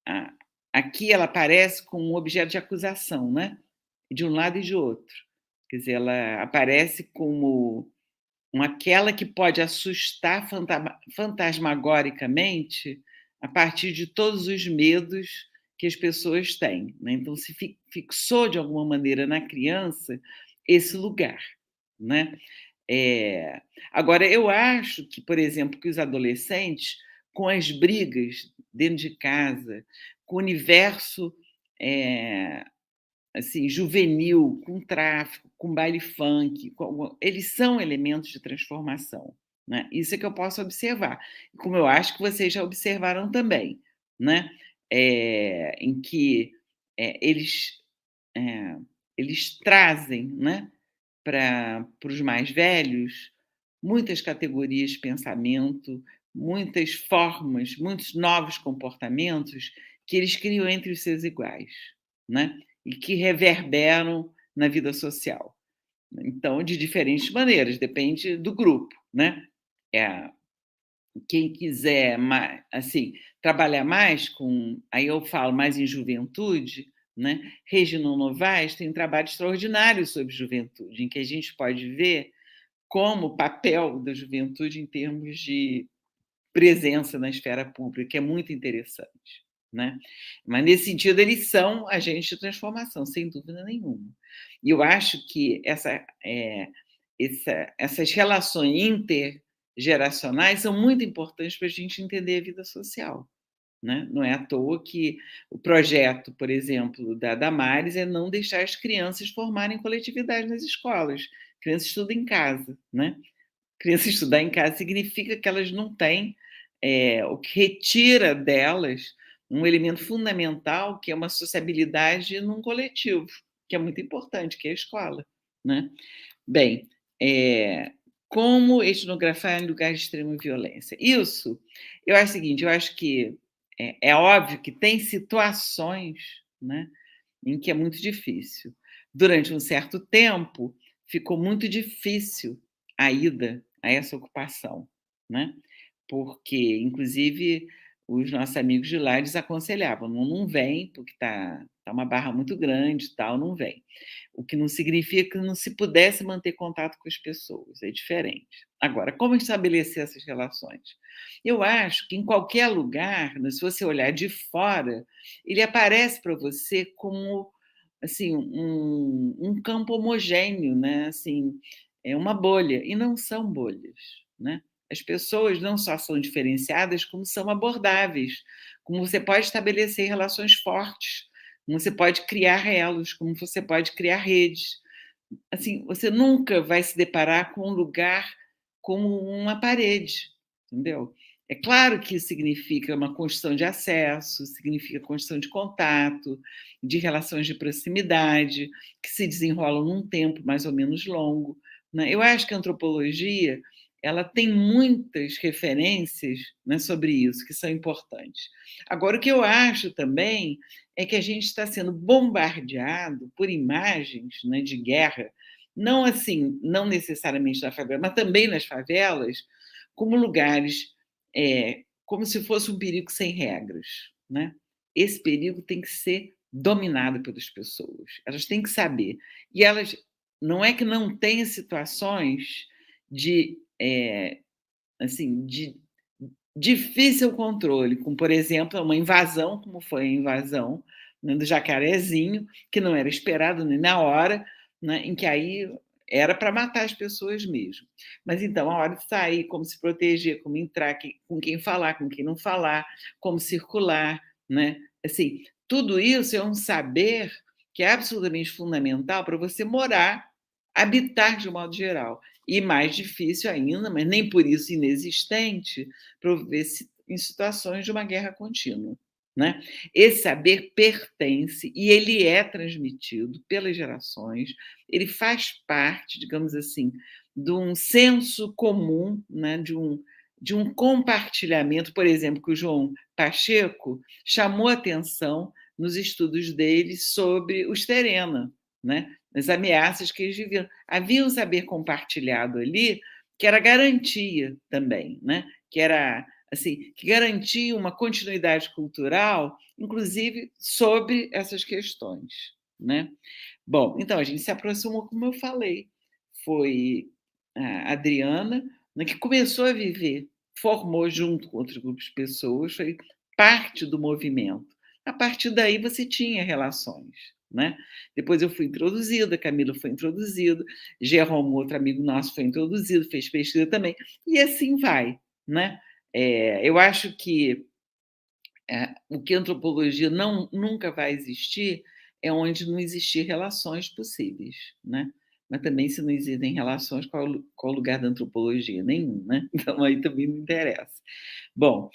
a aqui ela aparece como um objeto de acusação, né, de um lado e de outro. Quer dizer, ela aparece como aquela que pode assustar fantasmagoricamente a partir de todos os medos que as pessoas têm, né. Então se fixou de alguma maneira na criança esse lugar, né. Eh, agora eu acho que, por exemplo, que os adolescentes, com as brigas dentro de casa, com o universo, eh assim, juvenil, com tráfico, com baile funk, eles são elementos de transformação, né. Isso é que eu posso observar, como eu acho que vocês já observaram também, né, em que, eles, eh, eles trazem, né, para os mais velhos, muitas categorias de pensamento, muitas formas, muitos novos comportamentos que eles criam entre os seus iguais, né, e que reverberam na vida social. Então, de diferentes maneiras, depende do grupo, né. Eh, quem quiser assim, trabalhar mais com aí eu falo mais em juventude, né, Reginald Novaes tem um trabalho extraordinário sobre juventude, em que a gente pode ver como o papel da juventude em termos de presença na esfera pública, que é muito interessante, né. Mas nesse sentido eles são agentes de transformação, sem dúvida nenhuma. E eu acho que essas relações intergeracionais são muito importantes para a gente entender a vida social, né. Não é à toa que o projeto, por exemplo, da Damares é não deixar as crianças formarem coletividade nas escolas. Criança estuda em casa, né. Criança estudar em casa significa que elas não têm, o que retira delas um elemento fundamental, que é uma sociabilidade num coletivo, que é muito importante, que é a escola, né. Bem, como etnografar em lugar de extrema violência? Isso, eu acho o seguinte, eu acho que é óbvio que tem situações, né, em que é muito difícil. Durante um certo tempo, ficou muito difícil a ida a essa ocupação, né, porque, inclusive, os nossos amigos de lá desaconselhavam: "Não vem, porque tá uma barra muito grande e tal, não vem". O que não significa que não se pudesse manter contato com as pessoas, é diferente. Agora, como estabelecer essas relações? Eu acho que em qualquer lugar, né, se você olhar de fora, ele aparece para você como, assim, um campo homogêneo, né, assim, é uma bolha, e não são bolhas, né. As pessoas não só são diferenciadas, como são abordáveis, como você pode estabelecer relações fortes, como você pode criar elos, como você pode criar redes. Assim, você nunca vai se deparar com um lugar como uma parede, entendeu? É claro que isso significa uma construção de acesso, significa construção de contato, de relações de proximidade, que se desenrolam num tempo mais ou menos longo, né. Eu acho que a antropologia, ela tem muitas referências, né, sobre isso, que são importantes. Agora, o que eu acho também é que a gente está sendo bombardeado por imagens, né, de guerra, não assim, não necessariamente na favela, mas também nas favelas, como lugares, como se fosse um perigo sem regras, né. Esse perigo tem que ser dominado pelas pessoas, elas têm que saber. E elas não é que não tenha situações de, assim, de difícil controle, como, por exemplo, uma invasão, como foi a invasão, né, do Jacarezinho, que não era esperado nem na hora, né, em que aí era para matar as pessoas mesmo. Mas então, a hora de sair, como se proteger, como entrar, com quem falar, com quem não falar, como circular, né? Assim, tudo isso é um saber que é absolutamente fundamental para você morar, habitar de um modo geral. E mais difícil ainda, mas nem por isso inexistente, prover-se em situações de uma guerra contínua, né. Esse saber pertence e ele é transmitido pelas gerações, ele faz parte, digamos assim, de um senso comum, né, de um compartilhamento, por exemplo, que o João Pacheco chamou atenção nos estudos dele sobre os Terena, né, as ameaças que eles viviam. Havia um saber compartilhado ali, que era garantia também, né, que era, assim, que garantia uma continuidade cultural, inclusive sobre essas questões, né. Bom, então a gente se aproximou, como eu falei, foi a Adriana, né, que começou a viver, formou junto com outros grupos de pessoas, foi parte do movimento. A partir daí você tinha relações, né. Depois eu fui introduzida, Camilo foi introduzido, Jerome, outro amigo nosso, foi introduzido, fez pesquisa também, e assim vai, né. Eu acho que o que a antropologia nunca vai existir é onde não existir relações possíveis, né. Mas também, se não existem relações, qual o lugar da antropologia? Nenhum, né. Então aí também não interessa. Bom,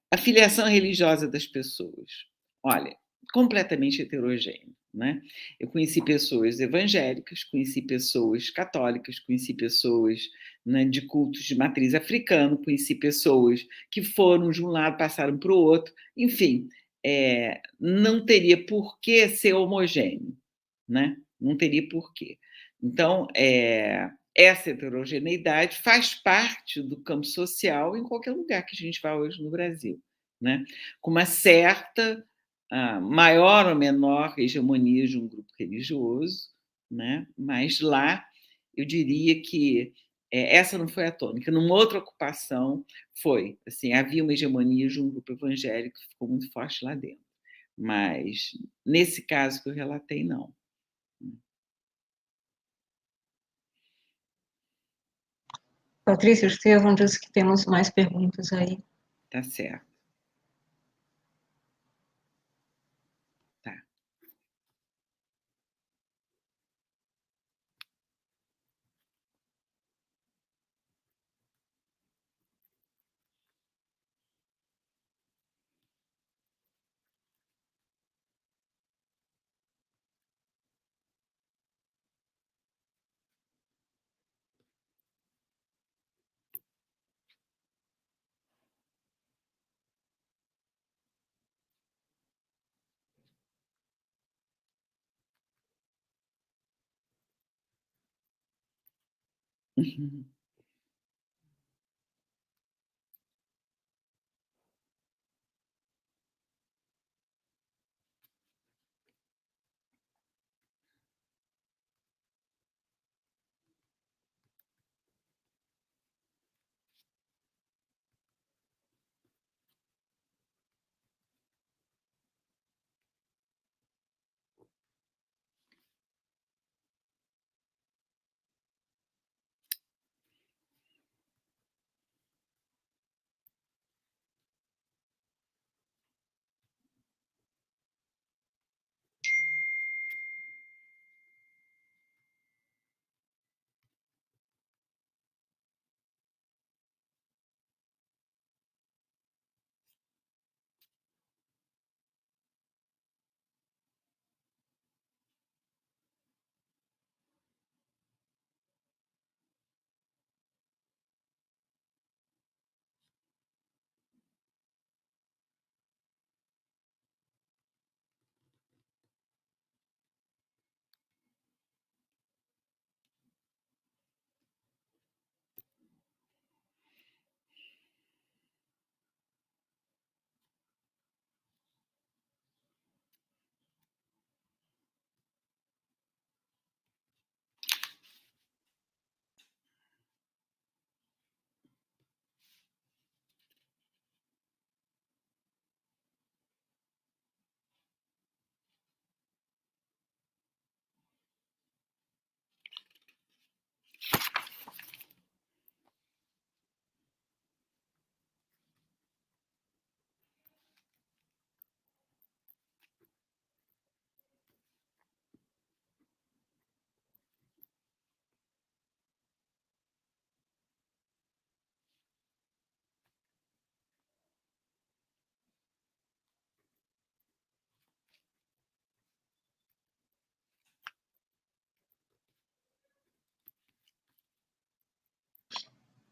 a filiação religiosa das pessoas. Olha, completamente heterogêneo, né. Eu conheci pessoas evangélicas, conheci pessoas católicas, conheci pessoas, né, de cultos de matriz africana, conheci pessoas que foram de um lado, passaram para o outro, enfim, não teria por que ser homogêneo, né, não teria porquê. Então, essa heterogeneidade faz parte do campo social em qualquer lugar que a gente vá hoje no Brasil, né, com uma certa, maior ou menor hegemonia de um grupo religioso, né, mas lá eu diria que, essa não foi a tônica. Numa outra ocupação foi, assim, havia uma hegemonia de um grupo evangélico que ficou muito forte lá dentro, mas nesse caso que eu relatei, não. Patrícia, Estevão disse que temos mais perguntas aí. Tá certo. Tá. Uhum.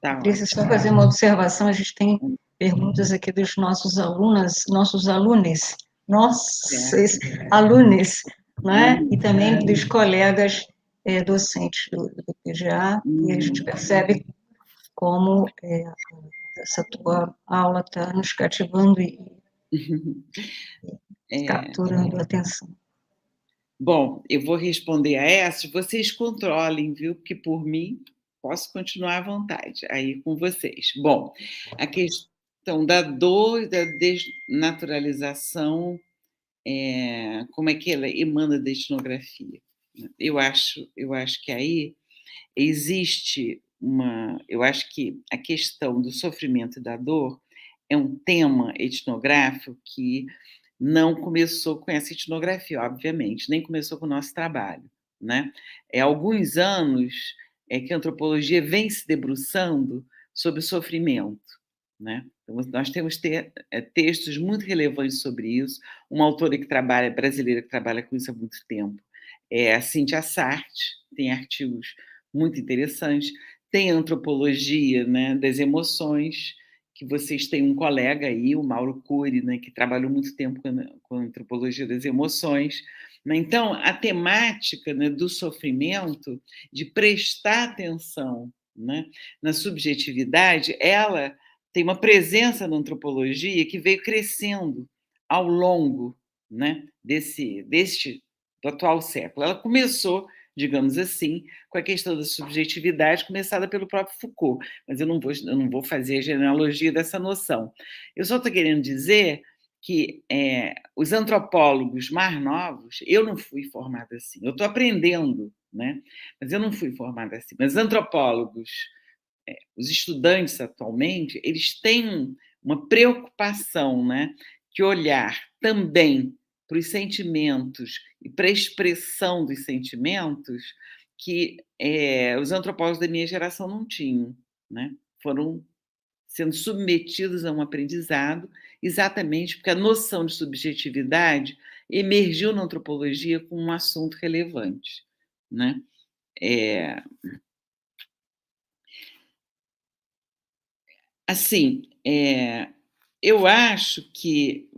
Tá Patrícia, ótimo. só fazer uma observação, a gente tem perguntas aqui dos nossos alunos, nossos alunos, né? E também dos colegas docentes do PGA, e a gente percebe como essa tua aula está nos cativando e É, capturando a atenção. bom, eu vou responder a essas, vocês controlem, viu? Porque por mim posso continuar à vontade aí com vocês. Bom, a questão da dor, da desnaturalização, como é que ela emana da etnografia? Eu acho que aí existe eu acho que a questão do sofrimento e da dor é um tema etnográfico que não começou com essa etnografia, obviamente, nem começou com o nosso trabalho, né. É há alguns anos, que a antropologia vem se debruçando sobre o sofrimento, né. Então nós temos textos muito relevantes sobre isso, uma autora brasileira que trabalha com isso há muito tempo, é a Cíntia Sartre, tem artigos muito interessantes. Tem a antropologia, né, das emoções, que vocês têm um colega aí, o Mauro Cury, né, que trabalhou muito tempo com a antropologia das emoções, né. Então, a temática, né, do sofrimento, de prestar atenção, né, na subjetividade, ela tem uma presença na antropologia que veio crescendo ao longo, né, deste do atual século. Ela começou, digamos assim, com a questão da subjetividade, começada pelo próprio Foucault, mas eu não vou fazer a genealogia dessa noção. Eu só estou querendo dizer que os antropólogos mais novos, eu não fui formada assim, eu estou aprendendo, né? Mas eu não fui formada assim. Mas antropólogos, os estudantes atualmente, eles têm uma preocupação, né? Que olhar também para os sentimentos e para a expressão dos sentimentos que os antropólogos da minha geração não tinham, né? Foram sendo submetidos a um aprendizado, exatamente porque a noção de subjetividade emergiu na antropologia como um assunto relevante, né? É, assim, eu acho que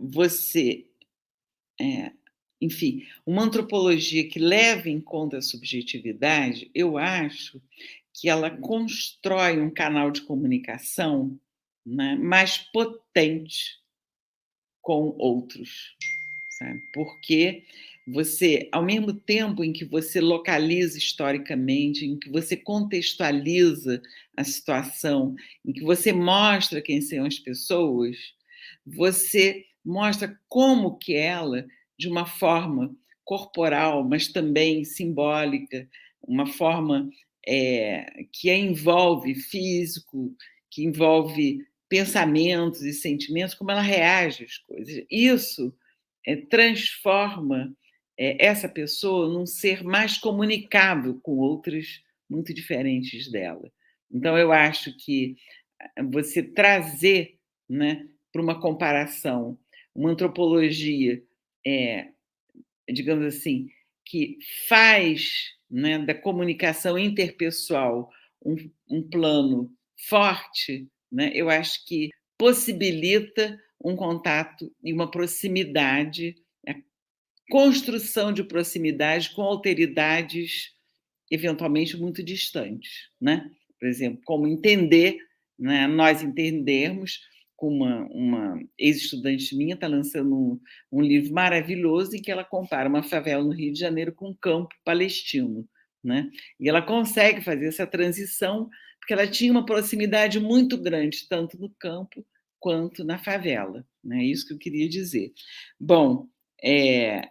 é, enfim, uma antropologia que leve em conta a subjetividade, eu acho que ela constrói um canal de comunicação, né, mais potente com outros, sabe? Porque você, ao mesmo tempo em que você localiza historicamente, em que você contextualiza a situação, em que você mostra quem são as pessoas, você mostra como que ela, de uma forma corporal, mas também simbólica, uma forma que a envolve físico, que envolve pensamentos e sentimentos, como ela reage às coisas. Isso transforma essa pessoa num ser mais comunicável com outras muito diferentes dela. Então, eu acho que você trazer, né, para uma comparação, uma antropologia, é, digamos assim, que faz, né, da comunicação interpessoal um plano forte, né, eu acho que possibilita um contato e uma proximidade, a construção de proximidade com alteridades eventualmente muito distantes, né? Por exemplo, como entender, né, nós entendermos, com uma ex-estudante minha está lançando um livro maravilhoso em que ela compara uma favela no Rio de Janeiro com um campo palestino, né? E ela consegue fazer essa transição porque ela tinha uma proximidade muito grande, tanto no campo quanto na favela, né? É isso que eu queria dizer. Bom,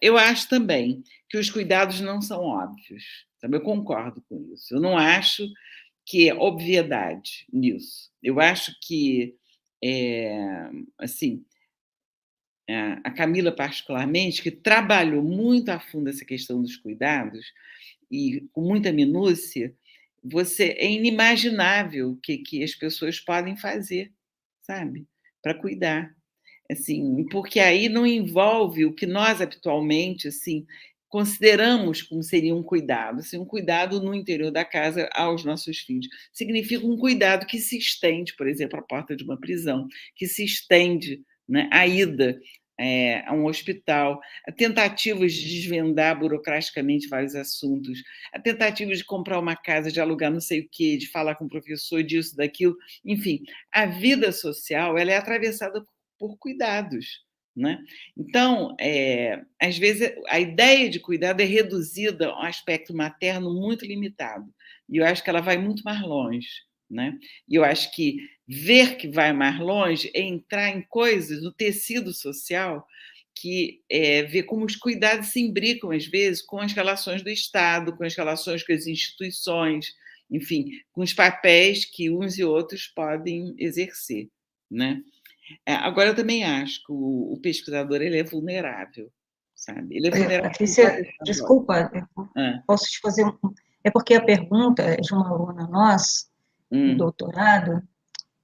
eu acho também que os cuidados não são óbvios. Sabe? Eu concordo com isso. Eu não acho que é obviedade nisso. Eu acho que, assim, a Camila, particularmente, que trabalhou muito a fundo essa questão dos cuidados e com muita minúcia, é inimaginável o que as pessoas podem fazer, sabe, para cuidar. Assim, porque aí não envolve o que nós habitualmente, assim, consideramos como seria um cuidado. Assim, um cuidado no interior da casa aos nossos filhos. Significa um cuidado que se estende, por exemplo, à porta de uma prisão, que se estende, né, à ida a um hospital, a tentativas de desvendar burocraticamente vários assuntos, a tentativa de comprar uma casa, de alugar não sei o quê, de falar com o professor disso, daquilo. Enfim, a vida social ela é atravessada por cuidados, né? Então, às vezes, a ideia de cuidado é reduzida a um aspecto materno muito limitado. E eu acho que ela vai muito mais longe, né? E eu acho que ver que vai mais longe é entrar em coisas no tecido social que vê como os cuidados se imbricam, às vezes, com as relações do Estado, com as relações com as instituições, enfim, com os papéis que uns e outros podem exercer, né? Agora, eu também acho que o pesquisador ele é vulnerável, sabe? Ele é vulnerável em Patrícia, várias razões. desculpa, Ah, posso te fazer um... É porque a pergunta é de uma aluna nossa, do hum. doutorado,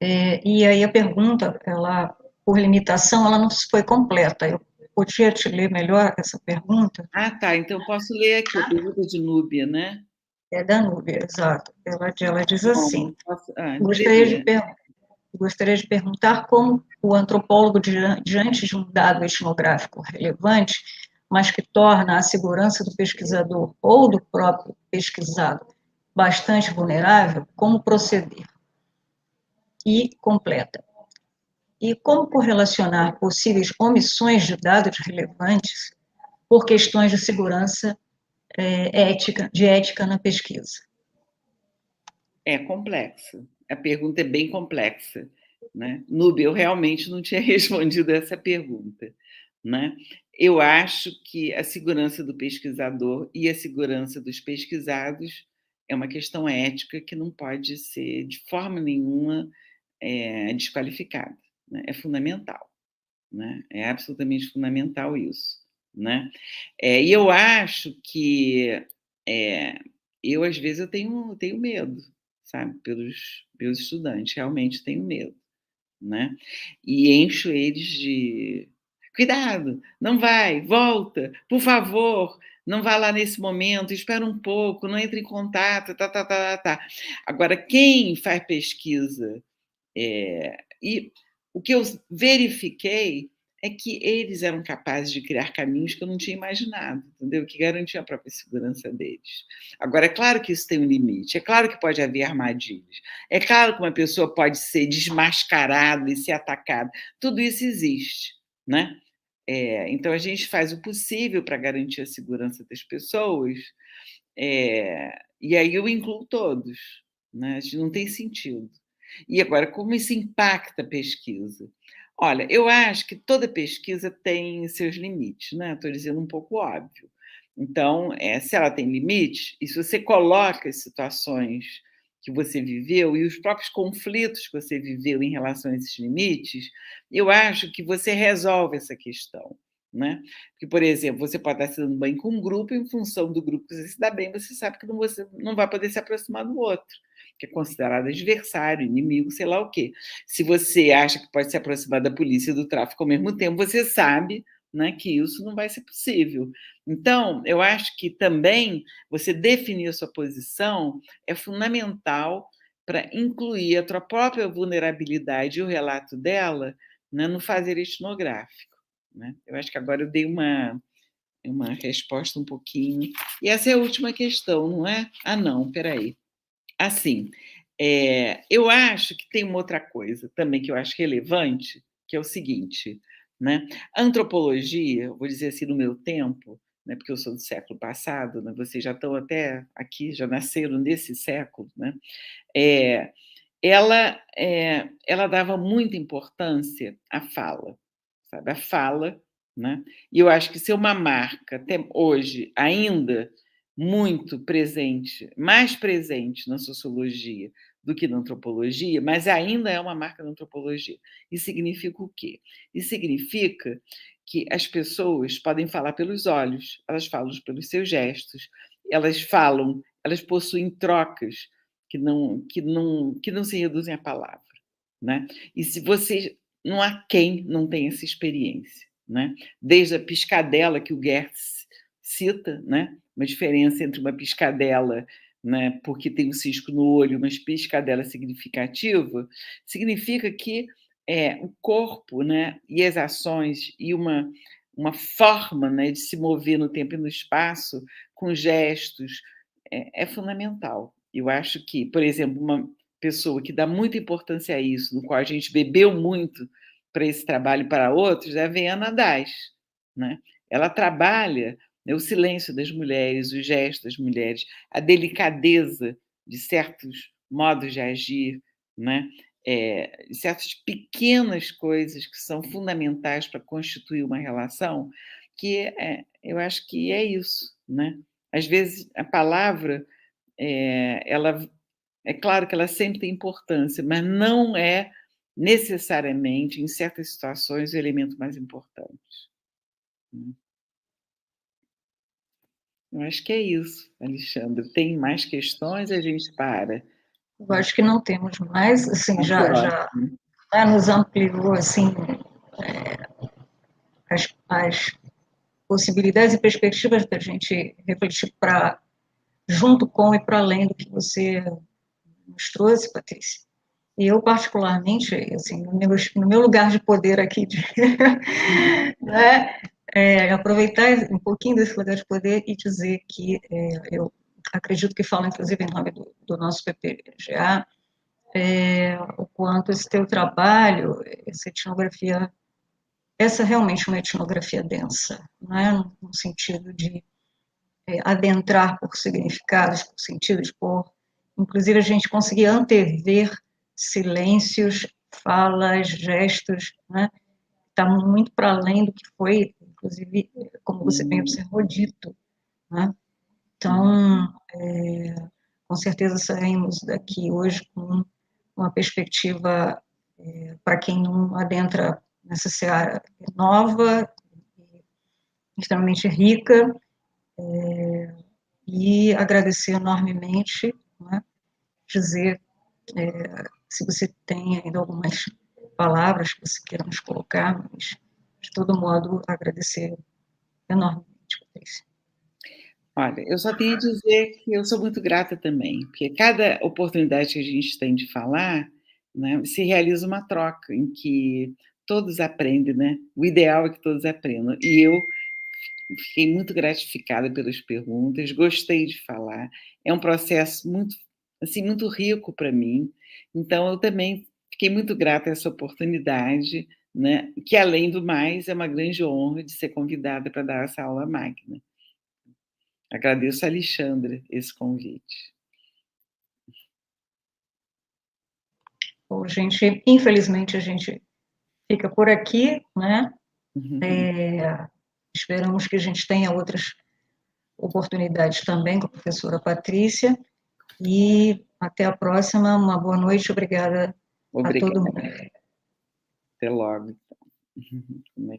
e aí a pergunta, ela, por limitação, ela não foi completa. Eu podia te ler melhor essa pergunta? Tá. Então eu posso ler aqui a pergunta de Núbia, né? É da Núbia, exato. Ela diz Bom, assim: posso... gostaria de, leia. gostaria de perguntar como o antropólogo, diante de um dado etnográfico relevante, mas que torna a segurança do pesquisador ou do próprio pesquisado bastante vulnerável, como proceder? E completa. E como correlacionar possíveis omissões de dados relevantes por questões de segurança de ética na pesquisa? É complexo. A pergunta é bem complexa, né? Núbia, eu realmente não tinha respondido essa pergunta, né? Eu acho que a segurança do pesquisador e a segurança dos pesquisados é uma questão ética que não pode ser de forma nenhuma desqualificada, né? É fundamental, né? É absolutamente fundamental isso, né? E eu acho que eu às vezes eu tenho medo, sabe, pelos meus estudantes, realmente tenho medo, né? E encho eles de cuidado, não vai, volta, por favor, não vá lá nesse momento, espera um pouco, não entre em contato, tá, tá, tá, tá, tá. Agora, quem faz pesquisa e o que eu verifiquei é que eles eram capazes de criar caminhos que eu não tinha imaginado, entendeu? Que garantiam a própria segurança deles. Agora, é claro que isso tem um limite, é claro que pode haver armadilhas, é claro que uma pessoa pode ser desmascarada e ser atacada, tudo isso existe, né? Então, a gente faz o possível para garantir a segurança das pessoas, e aí eu incluo todos, né? A gente não tem sentido. E agora, como isso impacta a pesquisa? Olha, eu acho que toda pesquisa tem seus limites, né? Estou dizendo um pouco óbvio. Então, se ela tem limites, e se você coloca as situações que você viveu e os próprios conflitos que você viveu em relação a esses limites, eu acho que você resolve essa questão, né? Porque, por exemplo, você pode estar se dando bem com um grupo, em função do grupo que você se dá bem, você sabe que você não vai poder se aproximar do outro, que é considerado adversário, inimigo, sei lá o quê. Se você acha que pode se aproximar da polícia e do tráfico ao mesmo tempo, você sabe, né, que isso não vai ser possível. Então, eu acho que também você definir a sua posição é fundamental para incluir a tua própria vulnerabilidade e o relato dela, né, no fazer etnográfico, né? Eu acho que agora eu dei uma resposta um pouquinho. E essa é a última questão, não é? Ah, não, espera aí. Assim, eu acho que tem uma outra coisa também que eu acho relevante, que é o seguinte, né? A antropologia, vou dizer assim, no meu tempo, né, porque eu sou do século passado, né, vocês já estão até aqui, já nasceram nesse século, né? É, ela dava muita importância à fala, sabe? A fala, né? E eu acho que ser uma marca, até hoje, ainda muito presente, mais presente na sociologia do que na antropologia, mas ainda é uma marca da antropologia. Isso significa o quê? Isso significa que as pessoas podem falar pelos olhos, elas falam pelos seus gestos, elas falam, elas possuem trocas que não se reduzem à palavra, né? E se você não há quem não tenha essa experiência, né? Desde a piscadela que o Gertz cita, né? Uma diferença entre uma piscadela, né, porque tem um cisco no olho, uma piscadela significativa, significa que o corpo, né, e as ações e uma forma, né, de se mover no tempo e no espaço, com gestos, é fundamental. Eu acho que, por exemplo, uma pessoa que dá muita importância a isso, no qual a gente bebeu muito para esse trabalho e para outros, é a Viana Das, né? Ela trabalha, né, o silêncio das mulheres, o gesto das mulheres, a delicadeza de certos modos de agir, né? Certas pequenas coisas que são fundamentais para constituir uma relação, eu acho que é isso, né? Às vezes a palavra, ela é claro que ela sempre tem importância, mas não é necessariamente, em certas situações, o elemento mais importante, né. Eu acho que é isso, Alexandre. Tem mais questões, a gente para. Eu acho que não temos mais, assim, Ah, que já ótimo. nos ampliou, assim, as possibilidades e perspectivas da gente refletir para junto com e para além do que você nos trouxe, Patrícia. E eu, particularmente, assim, no meu lugar de poder aqui, né, aproveitar um pouquinho desse lugar de poder e dizer que eu acredito que falo, inclusive, em nome do nosso PPGA, o quanto esse teu trabalho, essa etnografia, essa é realmente uma etnografia densa, né, no sentido de adentrar por significados, por sentidos, inclusive a gente conseguir antever silêncios, falas, gestos, né? Está muito para além do que foi, inclusive, como você bem observou, dito, né? Então, com certeza saímos daqui hoje com uma perspectiva, para quem não adentra nessa seara nova, extremamente rica, e agradecer enormemente, né? Dizer se você tem ainda algumas palavras que você queira nos colocar, mas, de todo modo, agradecer enormemente, Patrícia. Olha, eu só tenho a dizer que eu sou muito grata também, porque cada oportunidade que a gente tem de falar, né, se realiza uma troca em que todos aprendem, né? O ideal é que todos aprendam. E eu fiquei muito gratificada pelas perguntas, gostei de falar. É um processo muito, assim, muito rico para mim. Então, eu também fiquei muito grata a essa oportunidade, né? Que, além do mais, é uma grande honra de ser convidada para dar essa aula magna. Agradeço a Alexandra esse convite. Bom, gente, infelizmente, a gente fica por aqui, né? Esperamos que a gente tenha outras oportunidades também com a professora Patrícia. E até a próxima. Uma boa noite. Obrigada a todo mundo. Até logo. Como é